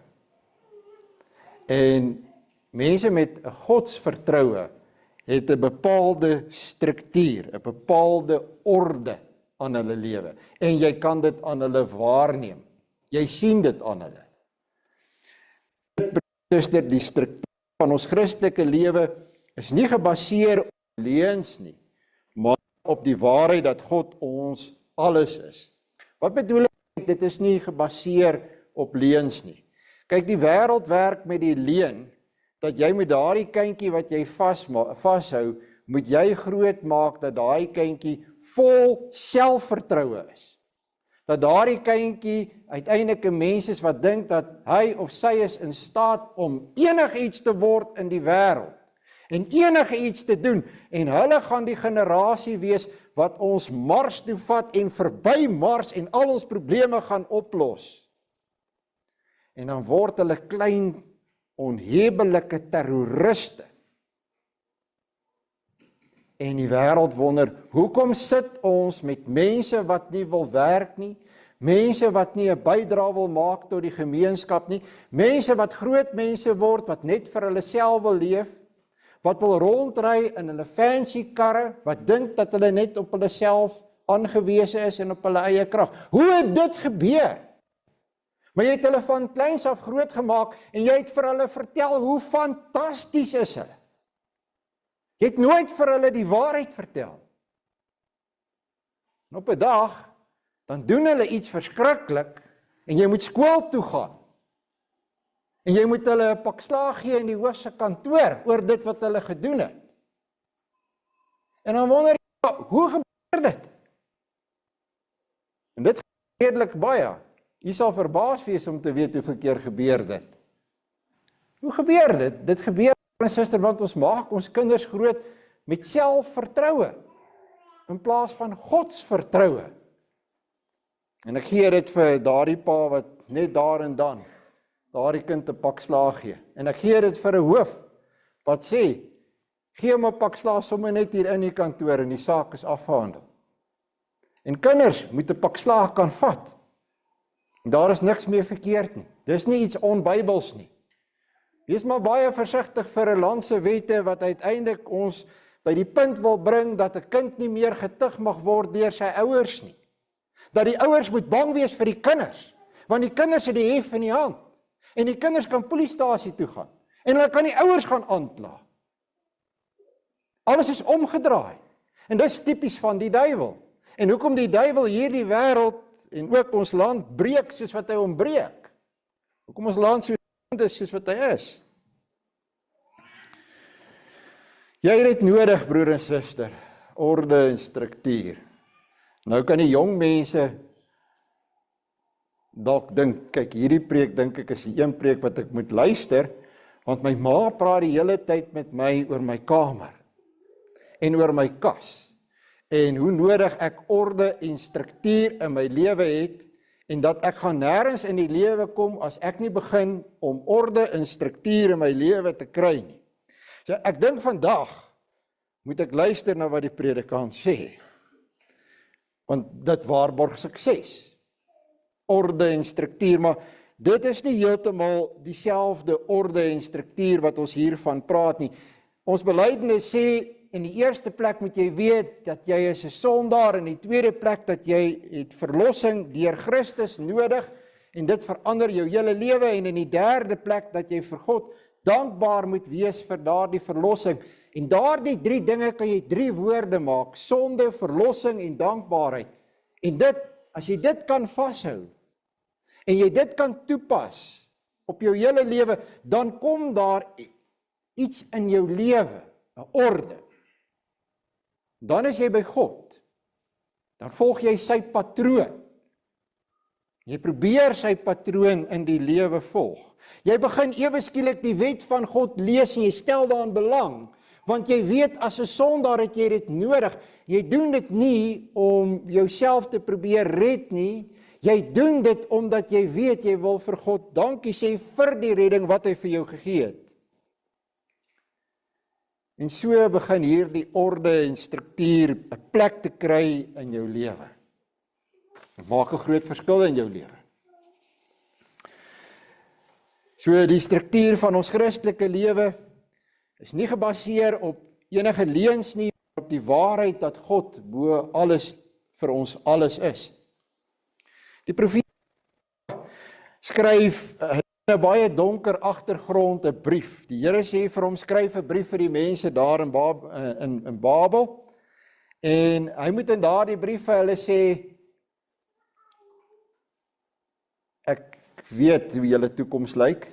En mense met 'n godsvertroue het 'n bepaalde struktuur, 'n bepaalde orde aan hulle lewe. En jy kan dit aan hulle waarneem. Jy sien dit aan hulle. Suster, die struktuur van ons Christelike lewe is nie gebaseer op leuns nie, maar op die waarheid dat God ons alles is. Wat bedoel ek? Dit is nie gebaseer op leuns nie. Kyk, die wêreld werk met die leuen, dat jy met daardie kindjie wat jy vashou, moet jy groot maak dat daai kindjie vol selfvertroue is. Dat daardie kindjie uiteindelik 'n mens is wat dink dat hy of sy is in staat om enigiets te word in die wêreld. En enigiets te doen. En hulle gaan die generasie wees wat ons Mars toe vat en verby Mars en al ons probleme gaan oplos. En dan word hulle klein, onhebelike terroriste. En die wêreld wonder, hoekom sit ons met mense wat nie wil werk nie, mense wat nie 'n bydrae wil maak tot die gemeenskap nie, mense wat groot mense word, wat net vir hulle self wil leef, wat wil rondry in hulle fancy karre, wat dink dat hulle net op hulle self aangewese is en op hulle eie krag. Hoe het dit gebeur? Maar jy het hulle van kleins af groot gemaak en jy het vir hulle vertel hoe fantasties is hulle. Jy het nooit vir hulle die waarheid vertel. En op 'n dag, dan doen hulle iets verskriklik en jy moet skool toe gaan. En jy moet hulle 'n pak slaag gee in die hoof se kantoor oor dit wat hulle gedoen het. En dan wonder jy, hoe gebeur dit? En dit gebeur redelik baie. Jy sal verbaas wees om te weet hoeveel keer gebeur dit. Hoe gebeur dit? Dit gebeur, broer en suster, want ons maak ons kinders groot met selfvertroue in plaas van godsvertroue. En ek gee dit vir daardie pa wat net daar en dan daardie kind 'n pak slaag gee. En ek gee dit vir 'n hoof wat sê, gee hom 'n pak slaag sommer net hier in die kantoor en die saak is afgehandel. En kinders moet 'n pak slaag kan vat. En daar is niks meer verkeerd nie. Dis nie iets onbybels nie. Wees maar baie versigtig vir 'n land se wette wat uiteindelik ons by die punt wil bring dat 'n kind nie meer getuig mag word deur sy ouers nie. Dat die ouers moet bang wees vir die kinders, want die kinders het die hef in die hand. En die kinders kan polisiestasie toe gaan. En hulle kan die ouers gaan aankla. Alles is omgedraai. En dis tipies van die duiwel. En hoekom die duiwel hierdie wêreld en ook ons land breek soos wat hy hom breek? Hoekom ons land so is soos wat hy is? Jy het dit nodig, broer en suster, orde en struktuur. Nou kan die jong mense dalk dink, kyk, hierdie preek dink ek is die een preek wat ek moet luister, want my ma praat die hele tyd met my oor my kamer en oor my kas en hoe nodig ek orde en struktuur in my lewe het en dat ek gaan nêrens in die lewe kom as ek nie begin om orde en struktuur in my lewe te kry nie. So ek dink vandag moet ek luister na wat die predikant sê, want dit waarborg sukses. Orde en struktuur, maar dit is nie heeltemal dieselfde orde en struktuur wat ons hiervan praat nie. Ons belydenis sê, in die eerste plek moet jy weet dat jy is 'n sondaar, in die tweede plek dat jy het verlossing deur Christus nodig, en dit verander jou hele lewe, en in die derde plek dat jy vir God dankbaar moet wees vir daardie verlossing. En daardie 3 dinge kan jy 3 woorde maak, sonde, verlossing en dankbaarheid. En dit, as jy dit kan vashou, en jy dit kan toepas op jou hele lewe, dan kom daar iets in jou lewe, 'n orde. Dan is jy by God. Dan volg jy sy patroon. Jy probeer sy patroon in die lewe volg. Jy begin ewe skielik die wet van God lees en jy stel daarin belang, want jy weet as 'n sondaar het jy dit nodig. Jy doen dit nie om jouself te probeer red nie. Jy doen dit omdat jy weet jy wil vir God dankie sê vir die redding wat hy vir jou gegee het. En so begin hierdie orde en struktuur 'n plek te kry in jou lewe. Dit maak 'n groot verskil in jou lewe. So die struktuur van ons Christelike lewe is nie gebaseer op enige leuns nie, maar op die waarheid dat God bo alles vir ons alles is. Die profeet skryf in 'n baie donker agtergrond 'n brief. Die Here sê vir hom, skryf 'n brief vir die mense daar in Babel. En hy moet in daardie brief vir hulle sê, ek weet hoe julle toekoms lyk,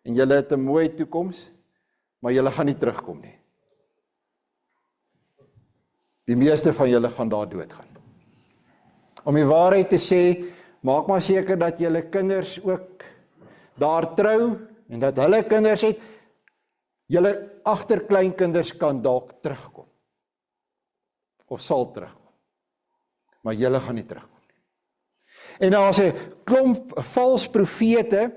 en julle het 'n mooi toekoms, maar julle gaan nie terugkom nie. Die meeste van julle gaan daar doodgaan. Om die waarheid te sê, maak maar seker dat julle kinders ook daar trou, en dat hulle kinders het, julle agterkleinkinders kan dalk terugkom. Of sal terugkom. Maar julle gaan nie terugkom nie. En daar's 'n klomp vals profete,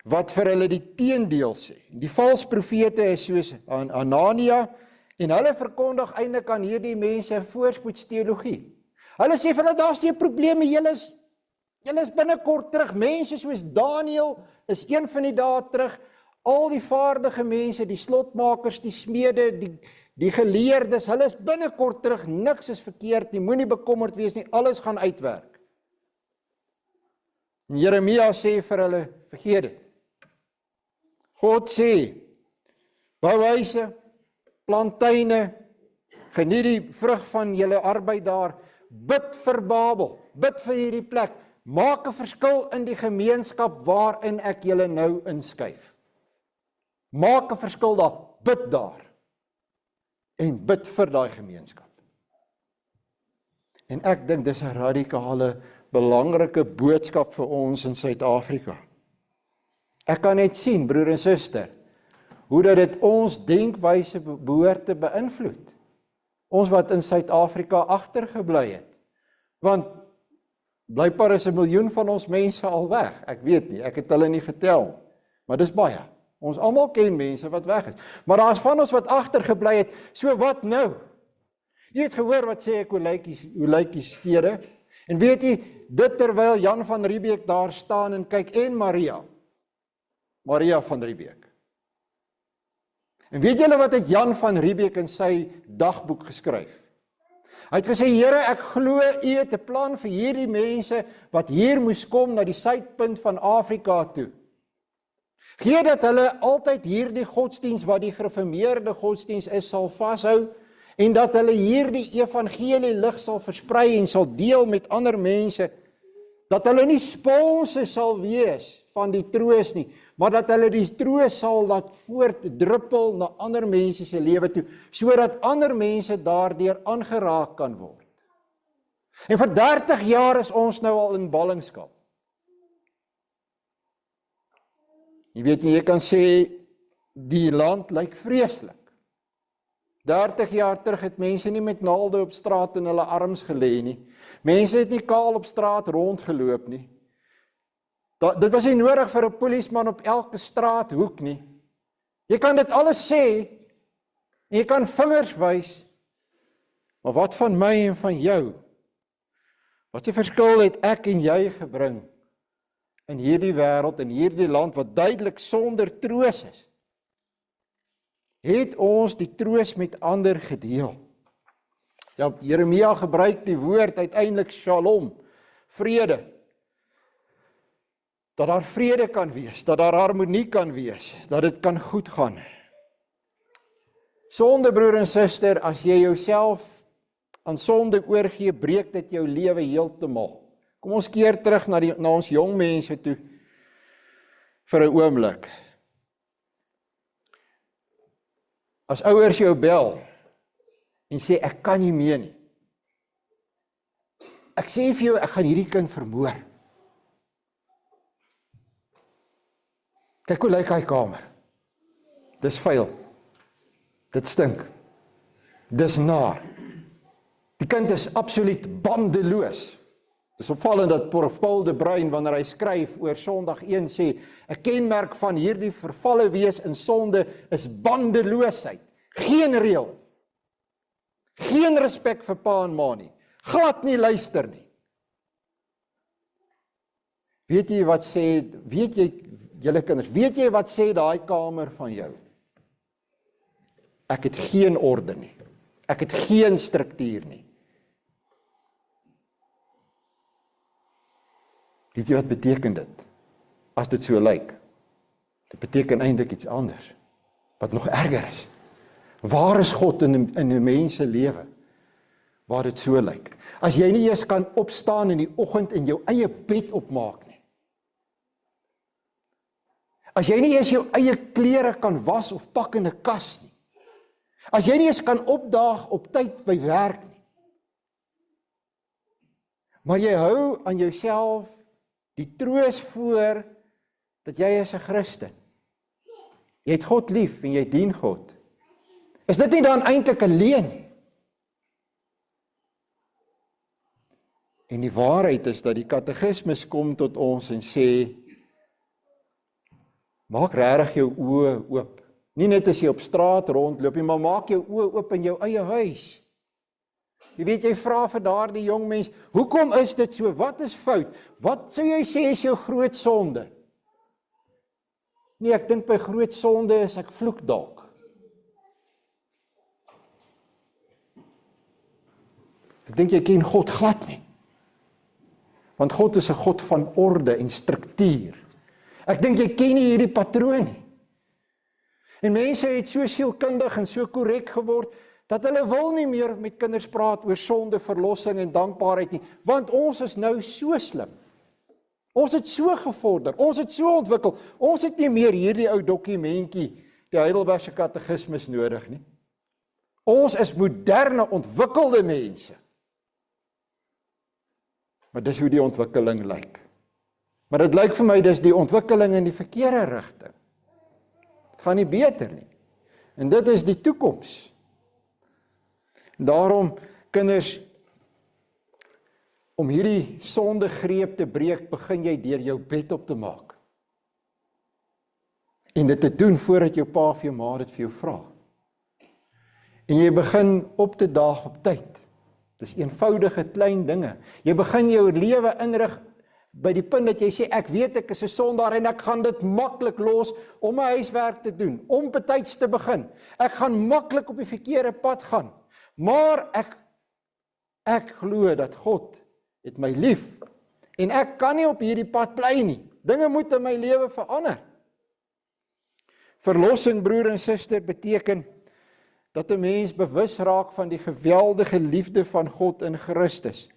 wat vir hulle die teendeel sê. Die vals profete is soos Anania, en hulle verkondig eintlik aan hierdie mense voorspoedsteologie. Hulle sê vir hulle, daar's nie 'n probleem, julle is binnekort terug. Mense soos Daniël is een van die dae terug. Al die vaardige mense, die slotmakers, die smede, die geleerdes, hulle is binnekort terug. Niks is verkeerd nie, moenie bekommerd wees nie, alles gaan uitwerk. En Jeremia sê vir hulle, vergeet dit. God sê, bou huise, plant tuine, geniet die vrug van julle arbeid daar, bid vir Babel, bid vir hierdie plek, maak 'n verskil in die gemeenskap waarin ek julle nou inskuif. Maak 'n verskil daar, bid daar, en bid vir daai gemeenskap. En ek dink dis 'n radikale, belangrike boodskap vir ons in Suid-Afrika. Ek kan net sien, broer en suster, hoe dat dit ons denkwyse behoort te beïnvloed. Ons wat in Suid-Afrika agtergebly het. Want blykbaar is 1 miljoen van ons mense al weg. Ek weet nie, ek het hulle nie getel, maar dis baie. Ons almal ken mense wat weg is. Maar daar's van ons wat agtergebly het, so wat nou? Jy het gehoor wat sê ek, hoe lyk die stede? En weet jy, dit terwyl Jan van Riebeeck daar staan en kyk, en Maria van Riebeeck. En weet julle wat het Jan van Riebeeck in sy dagboek geskryf? Hy het gesê, Here, ek glo U het 'n plan vir hierdie mense wat hier moes kom na die suidpunt van Afrika toe. Gee dat hulle altyd hierdie godsdiens wat die gereformeerde godsdiens is sal vashou en dat hulle hierdie evangelie lig sal versprei en sal deel met ander mense, dat hulle nie sponse sal wees van die troos nie, maar dat hulle die troos sal laat voortdruppel na ander mense se lewe toe, sodat ander mense daardeur aangeraak kan word. En vir 30 jaar is ons nou al in ballingskap. Jy weet nie, jy kan sê, die land lyk vreeslik. 30 jaar terug het mense nie met naalde op straat in hulle arms gelê nie. Mense het nie kaal op straat rondgeloop nie. Dit was nie nodig vir 'n polisieman op elke straathoek nie. Jy kan dit alles sê, en jy kan vingers wys, maar wat van my en van jou? Wat 'n verskil het ek en jy gebring in hierdie wêreld, in hierdie land wat duidelik sonder troos is? Het ons die troos met ander gedeel? Ja, Jeremia gebruik die woord uiteindelik shalom, vrede. Dat daar vrede kan wees, dat daar harmonie kan wees, dat dit kan goed gaan. Sonde, broer en suster, as jy jouself aan sonde oorgee, breek dit jou lewe heeltemal. Kom ons keer terug na ons jong mense toe vir 'n oomblik. As ouers jou bel en sê ek kan nie meer nie. Ek sê vir jou, ek gaan hierdie kind vermoor. Kyk hoe lyk hy kamer. Dis vuil. Dit stink. Dis naar. Die kind is absoluut bandeloos. Dis opvallend dat Prof Paul de Bruin, wanneer hy skryf oor Sondag 1, sê, 'n kenmerk van hierdie vervalle wees in sonde is bandeloosheid. Geen reël. Geen respek vir pa en ma nie. Glad nie luister nie. Weet jy wat sê, julle kinders, weet jy wat sê daai kamer van jou? Ek het geen orde nie. Ek het geen struktuur nie. Weet jy wat beteken dit? As dit so lyk. Dit beteken eintlik iets anders. Wat nog erger is. Waar is God in 'n mens se lewe? Waar dit so lyk. As jy nie eers kan opstaan in die oggend en jou eie bed opmaak nie. As jy nie eers jou eie klere kan was of pak in 'n kas nie. As jy nie eens kan opdaag op tyd by werk nie. Maar jy hou aan jouself die troos voor dat jy is 'n Christen. Jy het God lief en jy dien God. Is dit nie dan eintlik 'n leuen nie? En die waarheid is dat die katekismes kom tot ons en sê, maak regtig jou oë oop. Nie net as jy op straat rondloop nie, maar maak jou oë oop in jou eie huis. Jy weet, jy vra vir daardie jong mens, hoekom is dit so? Wat is fout? Wat sou jy sê is jou groot sonde? Nee, ek dink by groot sonde is ek vloek dalk. Ek dink jy ken God glad nie. Want God is 'n God van orde en struktuur. Ek dink jy ken nie hierdie patroon nie. En mense het so sielkundig en so korrek geword, dat hulle wil nie meer met kinders praat oor sonde, verlossing en dankbaarheid nie, want ons is nou so slim. Ons het so gevorder, ons het so ontwikkel, ons het nie meer hierdie ou dokumentjie, die Heidelbergse katekismes nodig nie. Ons is moderne, ontwikkelde mense. Maar dis hoe die ontwikkeling lyk. Maar dit lyk vir my, dis die ontwikkeling in die verkeerde rigting. Het gaan nie beter nie. En dit is die toekoms. Daarom, kinders, om hierdie sondegreep te breek, begin jy deur jou bed op te maak. En dit te doen voordat jou pa of jou ma dit vir jou vra. En jy begin op te daag op tyd. Dis eenvoudige klein dinge. Jy begin jou lewe inrig by die punt dat jy sê, ek weet ek is 'n sondaar en ek gaan dit maklik los om my huiswerk te doen, om betyds te begin. Ek gaan maklik op die verkeerde pad gaan. Maar ek glo dat God het my lief en ek kan nie op hierdie pad bly nie. Dinge moet in my lewe verander. Verlossing, broer en suster, beteken dat 'n mens bewus raak van die geweldige liefde van God in Christus.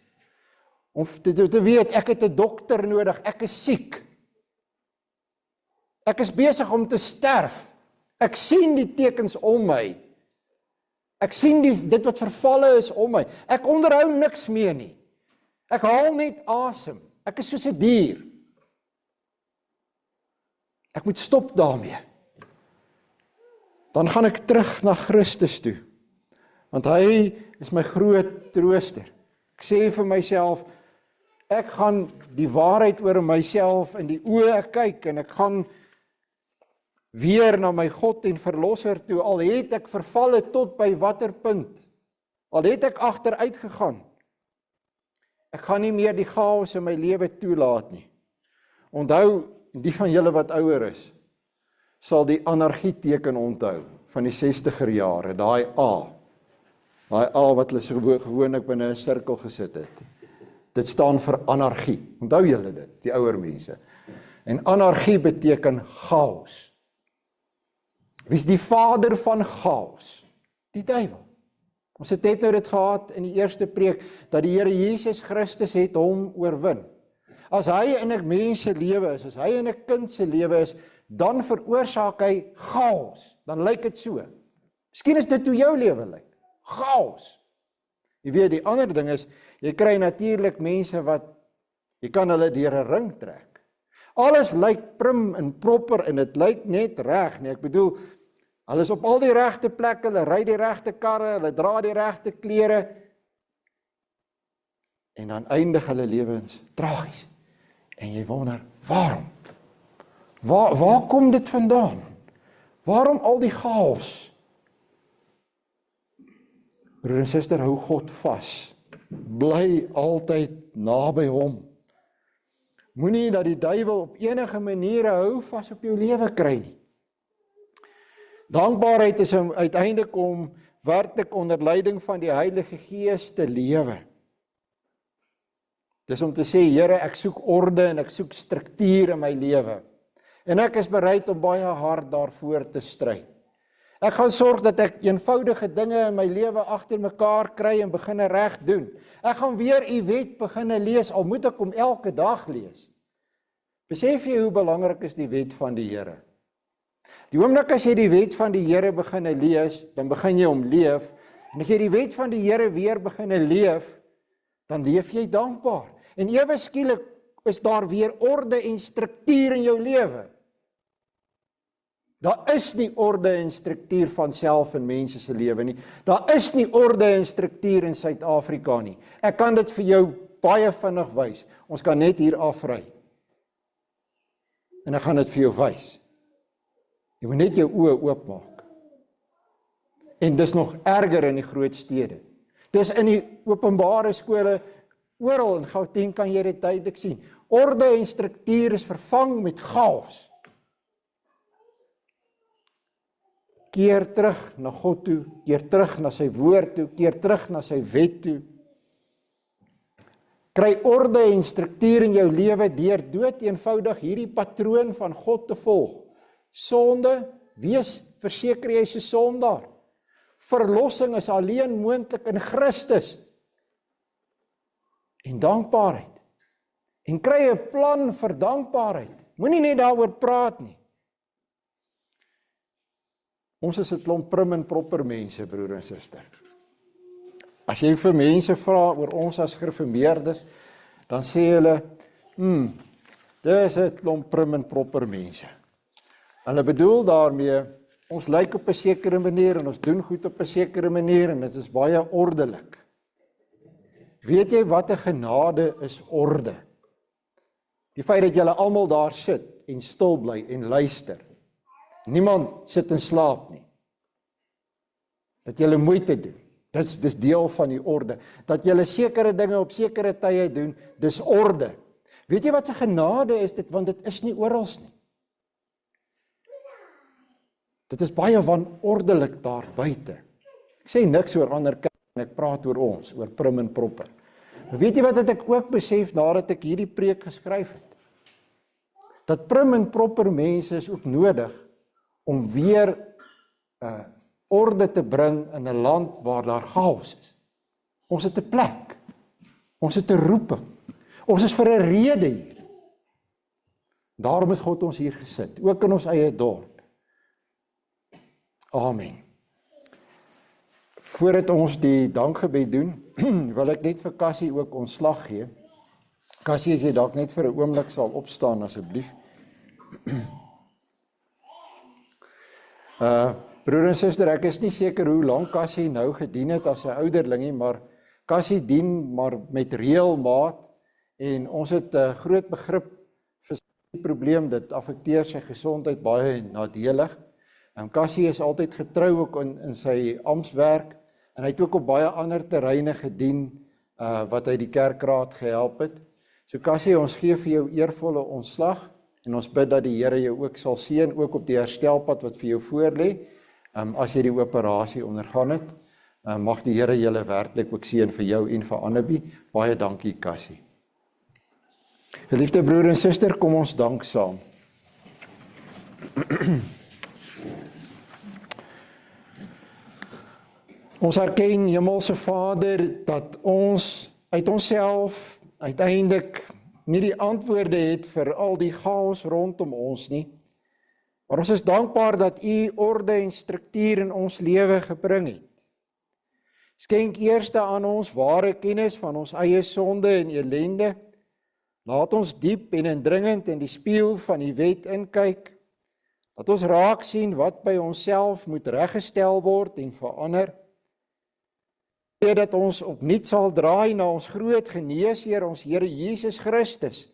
Om te weet, ek het 'n dokter nodig, ek is siek. Ek is besig om te sterf. Ek sien die tekens om my. Ek sien dit wat vervalle is om my. Ek onderhou niks meer nie. Ek haal net asem. Ek is soos 'n dier. Ek moet stop daarmee. Dan gaan ek terug na Christus toe. Want hy is my groot trooster. Ek sê vir myself, ek gaan die waarheid oor myself in die oë kyk en ek gaan weer na my God en Verlosser toe, al het ek vervalle tot by watter punt, al het ek agteruit gegaan. Ek gaan nie meer die chaos in my lewe toelaat nie. Onthou, die van julle wat ouer is, sal die anargie teken onthou van die 60er jare, daai A wat hulle so gewoonlik binne 'n sirkel gesit het. Dit staan vir anargie. Onthou julle dit, die ouer mense. En anargie beteken chaos. Wie is die vader van chaos? Die duiwel. Ons het net nou dit gehad in die eerste preek, dat die Here Jesus Christus het hom oorwin. As hy in 'n mens se lewe is, as hy in 'n kind se lewe is, dan veroorsaak hy chaos. Dan lyk dit so. Miskien is dit hoe jou lewe lyk. Chaos. Jy weet, die ander ding is, jy kry natuurlik mense wat, jy kan hulle deur 'n ring trek. Alles lyk prim en proper en dit lyk net reg, nee, ek bedoel, hulle is op al die regte plekke, hulle ry die regte karre, hulle dra die regte klere, en dan eindig hulle lewens tragies. En jy wonder, waarom? Waar kom dit vandaan? Waarom al die chaos? Broer en suster, hou God vas. Bly altyd naby hom. Moenie dat die duiwel op enige maniere hou vas op jou lewe kry nie. Dankbaarheid is uiteindelik om werklik onder leiding van die Heilige Gees te lewe. Dis om te sê, Here, ek soek orde en ek soek struktuur in my lewe. En ek is bereid om baie hard daarvoor te stry. Ek gaan sorg dat ek eenvoudige dinge in my lewe agter mekaar kry en beginne reg doen. Ek gaan weer u wet beginne lees, al moet ek hom elke dag lees. Besef jy hoe belangrik is die wet van die Here? Die oomblik as jy die wet van die Here beginne lees, dan begin jy hom leef. En as jy die wet van die Here weer beginne leef, dan leef jy dankbaar. En ewe skielik is daar weer orde en struktuur in jou lewe. Daar is nie orde en struktuur van self in mense se lewe nie. Daar is nie orde en struktuur in Suid-Afrika nie. Ek kan dit vir jou baie vinnig wys. Ons kan net hier afry. En ek gaan dit vir jou wys. Jy moet net jou oë oopmaak. En dis nog erger in die groot stede. Dis in die openbare skole, oral in Gauteng kan jy dit duidelik sien. Orde en struktuur is vervang met chaos. Keer terug na God toe, keer terug na sy woord toe, keer terug na sy wet toe. Kry orde en struktuur in jou lewe deur dood eenvoudig hierdie patroon van God te volg. Sonde, wees verseker jy is 'n sondaar. Verlossing is alleen moontlik in Christus. En dankbaarheid. En kry 'n plan vir dankbaarheid. Moenie net daaroor praat nie. Ons is 'n klomp prim en proper mense, broer en suster. As jy vir mense vra oor ons as gereformeerdes, dan sê hulle, dis 'n klomp prim en proper mense. Hulle bedoel daarmee, ons lyk op 'n sekere manier en ons doen goed op 'n sekere manier en dit is baie ordelik. Weet jy wat 'n genade is orde? Die feit dat julle almal daar sit en stil bly en luister. Niemand sit en slaap nie. Dat julle moeite doen. Dis deel van die orde. Dat julle sekere dinge op sekere tye doen, dis orde. Weet jy wat 'n genade is dit? Want dit is nie oral nie. Dit is baie wanordelik daar buite. Ek sê niks oor ander kerk en ek praat oor ons, oor prim en proper. Maar weet jy wat het ek ook besef nadat ek hierdie preek geskryf het? Dat prim en proper mense is ook nodig om weer orde te bring in 'n land waar daar chaos is. Ons het 'n plek. Ons het 'n roeping. Ons is vir 'n rede hier. Daarom het God ons hier gesit, ook in ons eie dorp. Amen. Voordat ons die dankgebed doen, wil ek net vir Cassie ook ontslag gee. Cassie, as jy dalk net vir 'n oomblik sal opstaan asseblief. Broer en suster, ek is nie seker hoe lank Cassie nou gedien het as 'n ouderlingie, maar Cassie dien maar met reëlmaat en ons het 'n groot begrip vir die probleem, dit affekteer sy gesondheid baie nadelig. Cassie is altyd getrou ook in sy amptswerk en hy het ook op baie ander terreine gedien wat hy die kerkraad gehelp het. So Cassie, ons gee vir jou eervolle ontslag en ons bid dat die Here jou ook sal seën, ook op die herstelpad wat vir jou voorlê. As jy die operasie ondergaan het, mag die Here julle werklik ook seën vir jou en vir Annabie. Baie dankie, Cassie. Geliefde broer en suster, kom ons dank saam. Ons erken, Hemelse Vader, dat ons uit onsself uiteindelik nie die antwoorde het vir al die chaos rondom ons nie. Maar ons is dankbaar dat U orde en struktuur in ons lewe gebring het. Skenk eerste aan ons ware kennis van ons eie sonde en ellende. Laat ons diep en indringend in die spieël van die wet inkyk. Laat ons raak sien wat by onsself moet reggestel word en verander. Dat ons opnuut sal draai na ons groot geneesheer, ons Here Jesus Christus.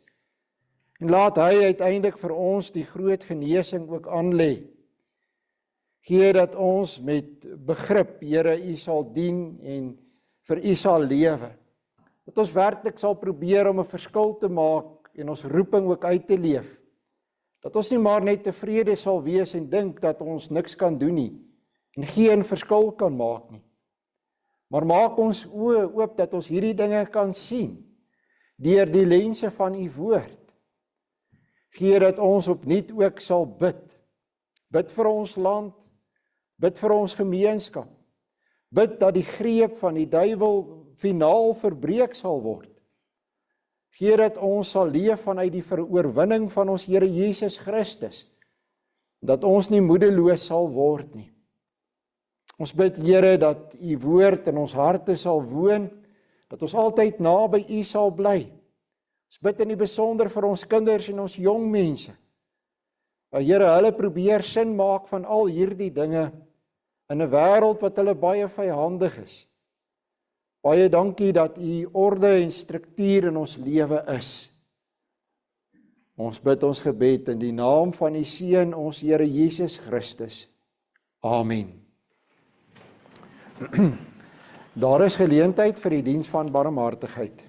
En laat hy uiteindelik vir ons die groot genesing ook aanlê. Gee dat ons met begrip, Here, U sal dien en vir U sal lewe. Dat ons werklik sal probeer om 'n verskil te maak en ons roeping ook uit te leef. Dat ons nie maar net tevrede sal wees en dink dat ons niks kan doen nie, en geen verskil kan maak nie. Maar maak ons oë oop dat ons hierdie dinge kan sien, deur die lense van u woord. Gee dat ons opnuut ook sal bid. Bid vir ons land, bid vir ons gemeenskap. Bid dat die greep van die duiwel finaal verbreek sal word. Gee dat ons sal leef vanuit die veroorwinning van ons Here Jesus Christus, dat ons nie moedeloos sal word nie. Ons bid, Here, dat u woord in ons harte sal woon, dat ons altyd naby u sal bly. Ons bid in die besonder vir ons kinders en ons jong mense. Here, hulle probeer sin maak van al hierdie dinge in 'n wêreld wat hulle baie vyhandig is. Baie dankie dat u orde en struktuur in ons lewe is. Ons bid ons gebed in die naam van u Seun, ons Here Jesus Christus. Amen. Daar is geleentheid vir die diens van barmhartigheid.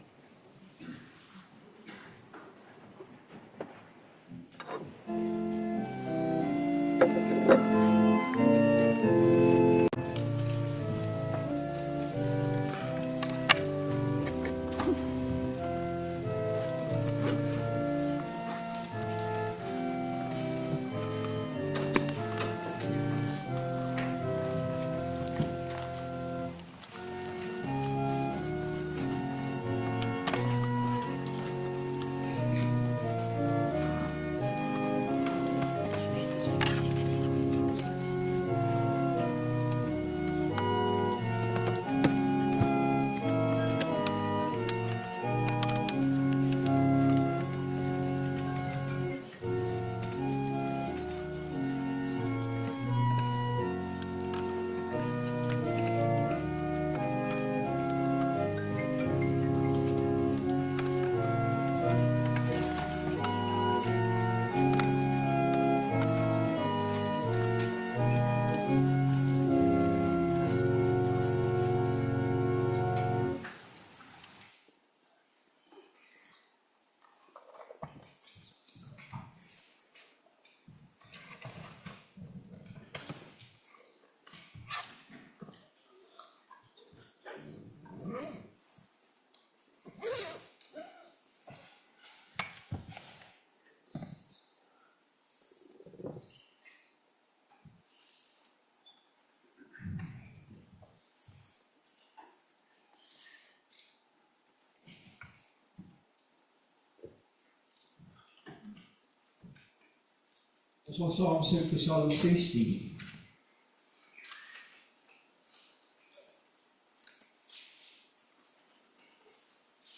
Ons sal saam sing vir Psalm 16.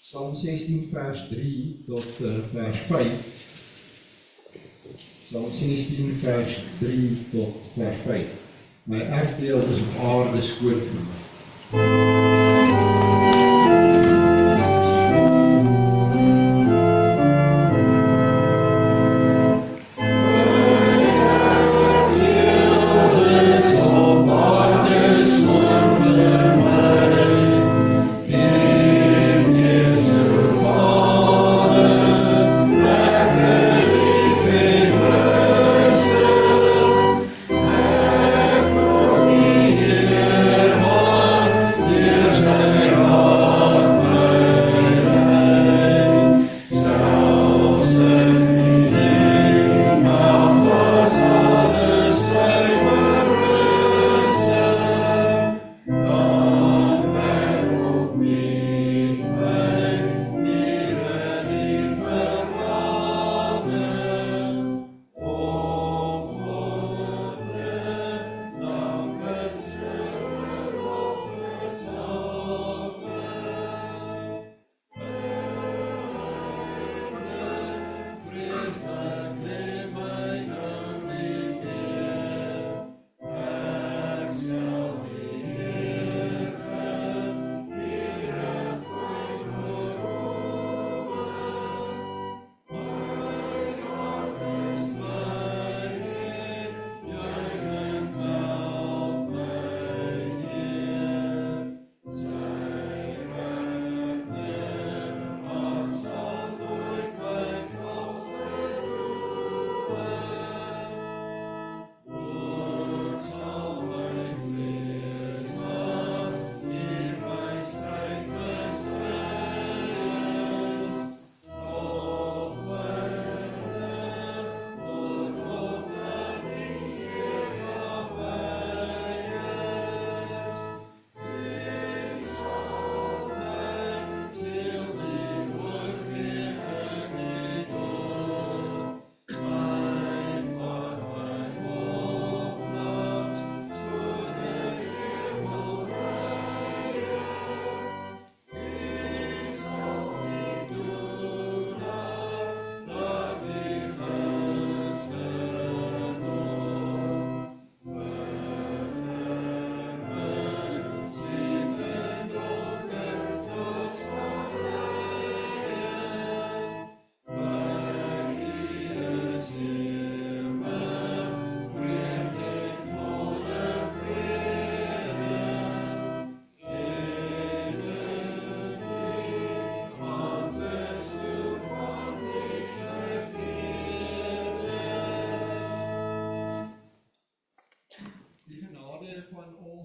Psalm 16 vers 3 tot vers 5. Psalm 16 vers 3 tot vers 5. My erfdeel is op aarde skoon vir my. Yeah.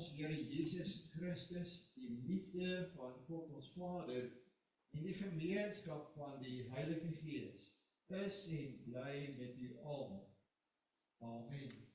ons Here Jesus Christus, die liefde van God ons Vader en die gemeenskap van die Heilige Gees is en bly met u almal. Amen.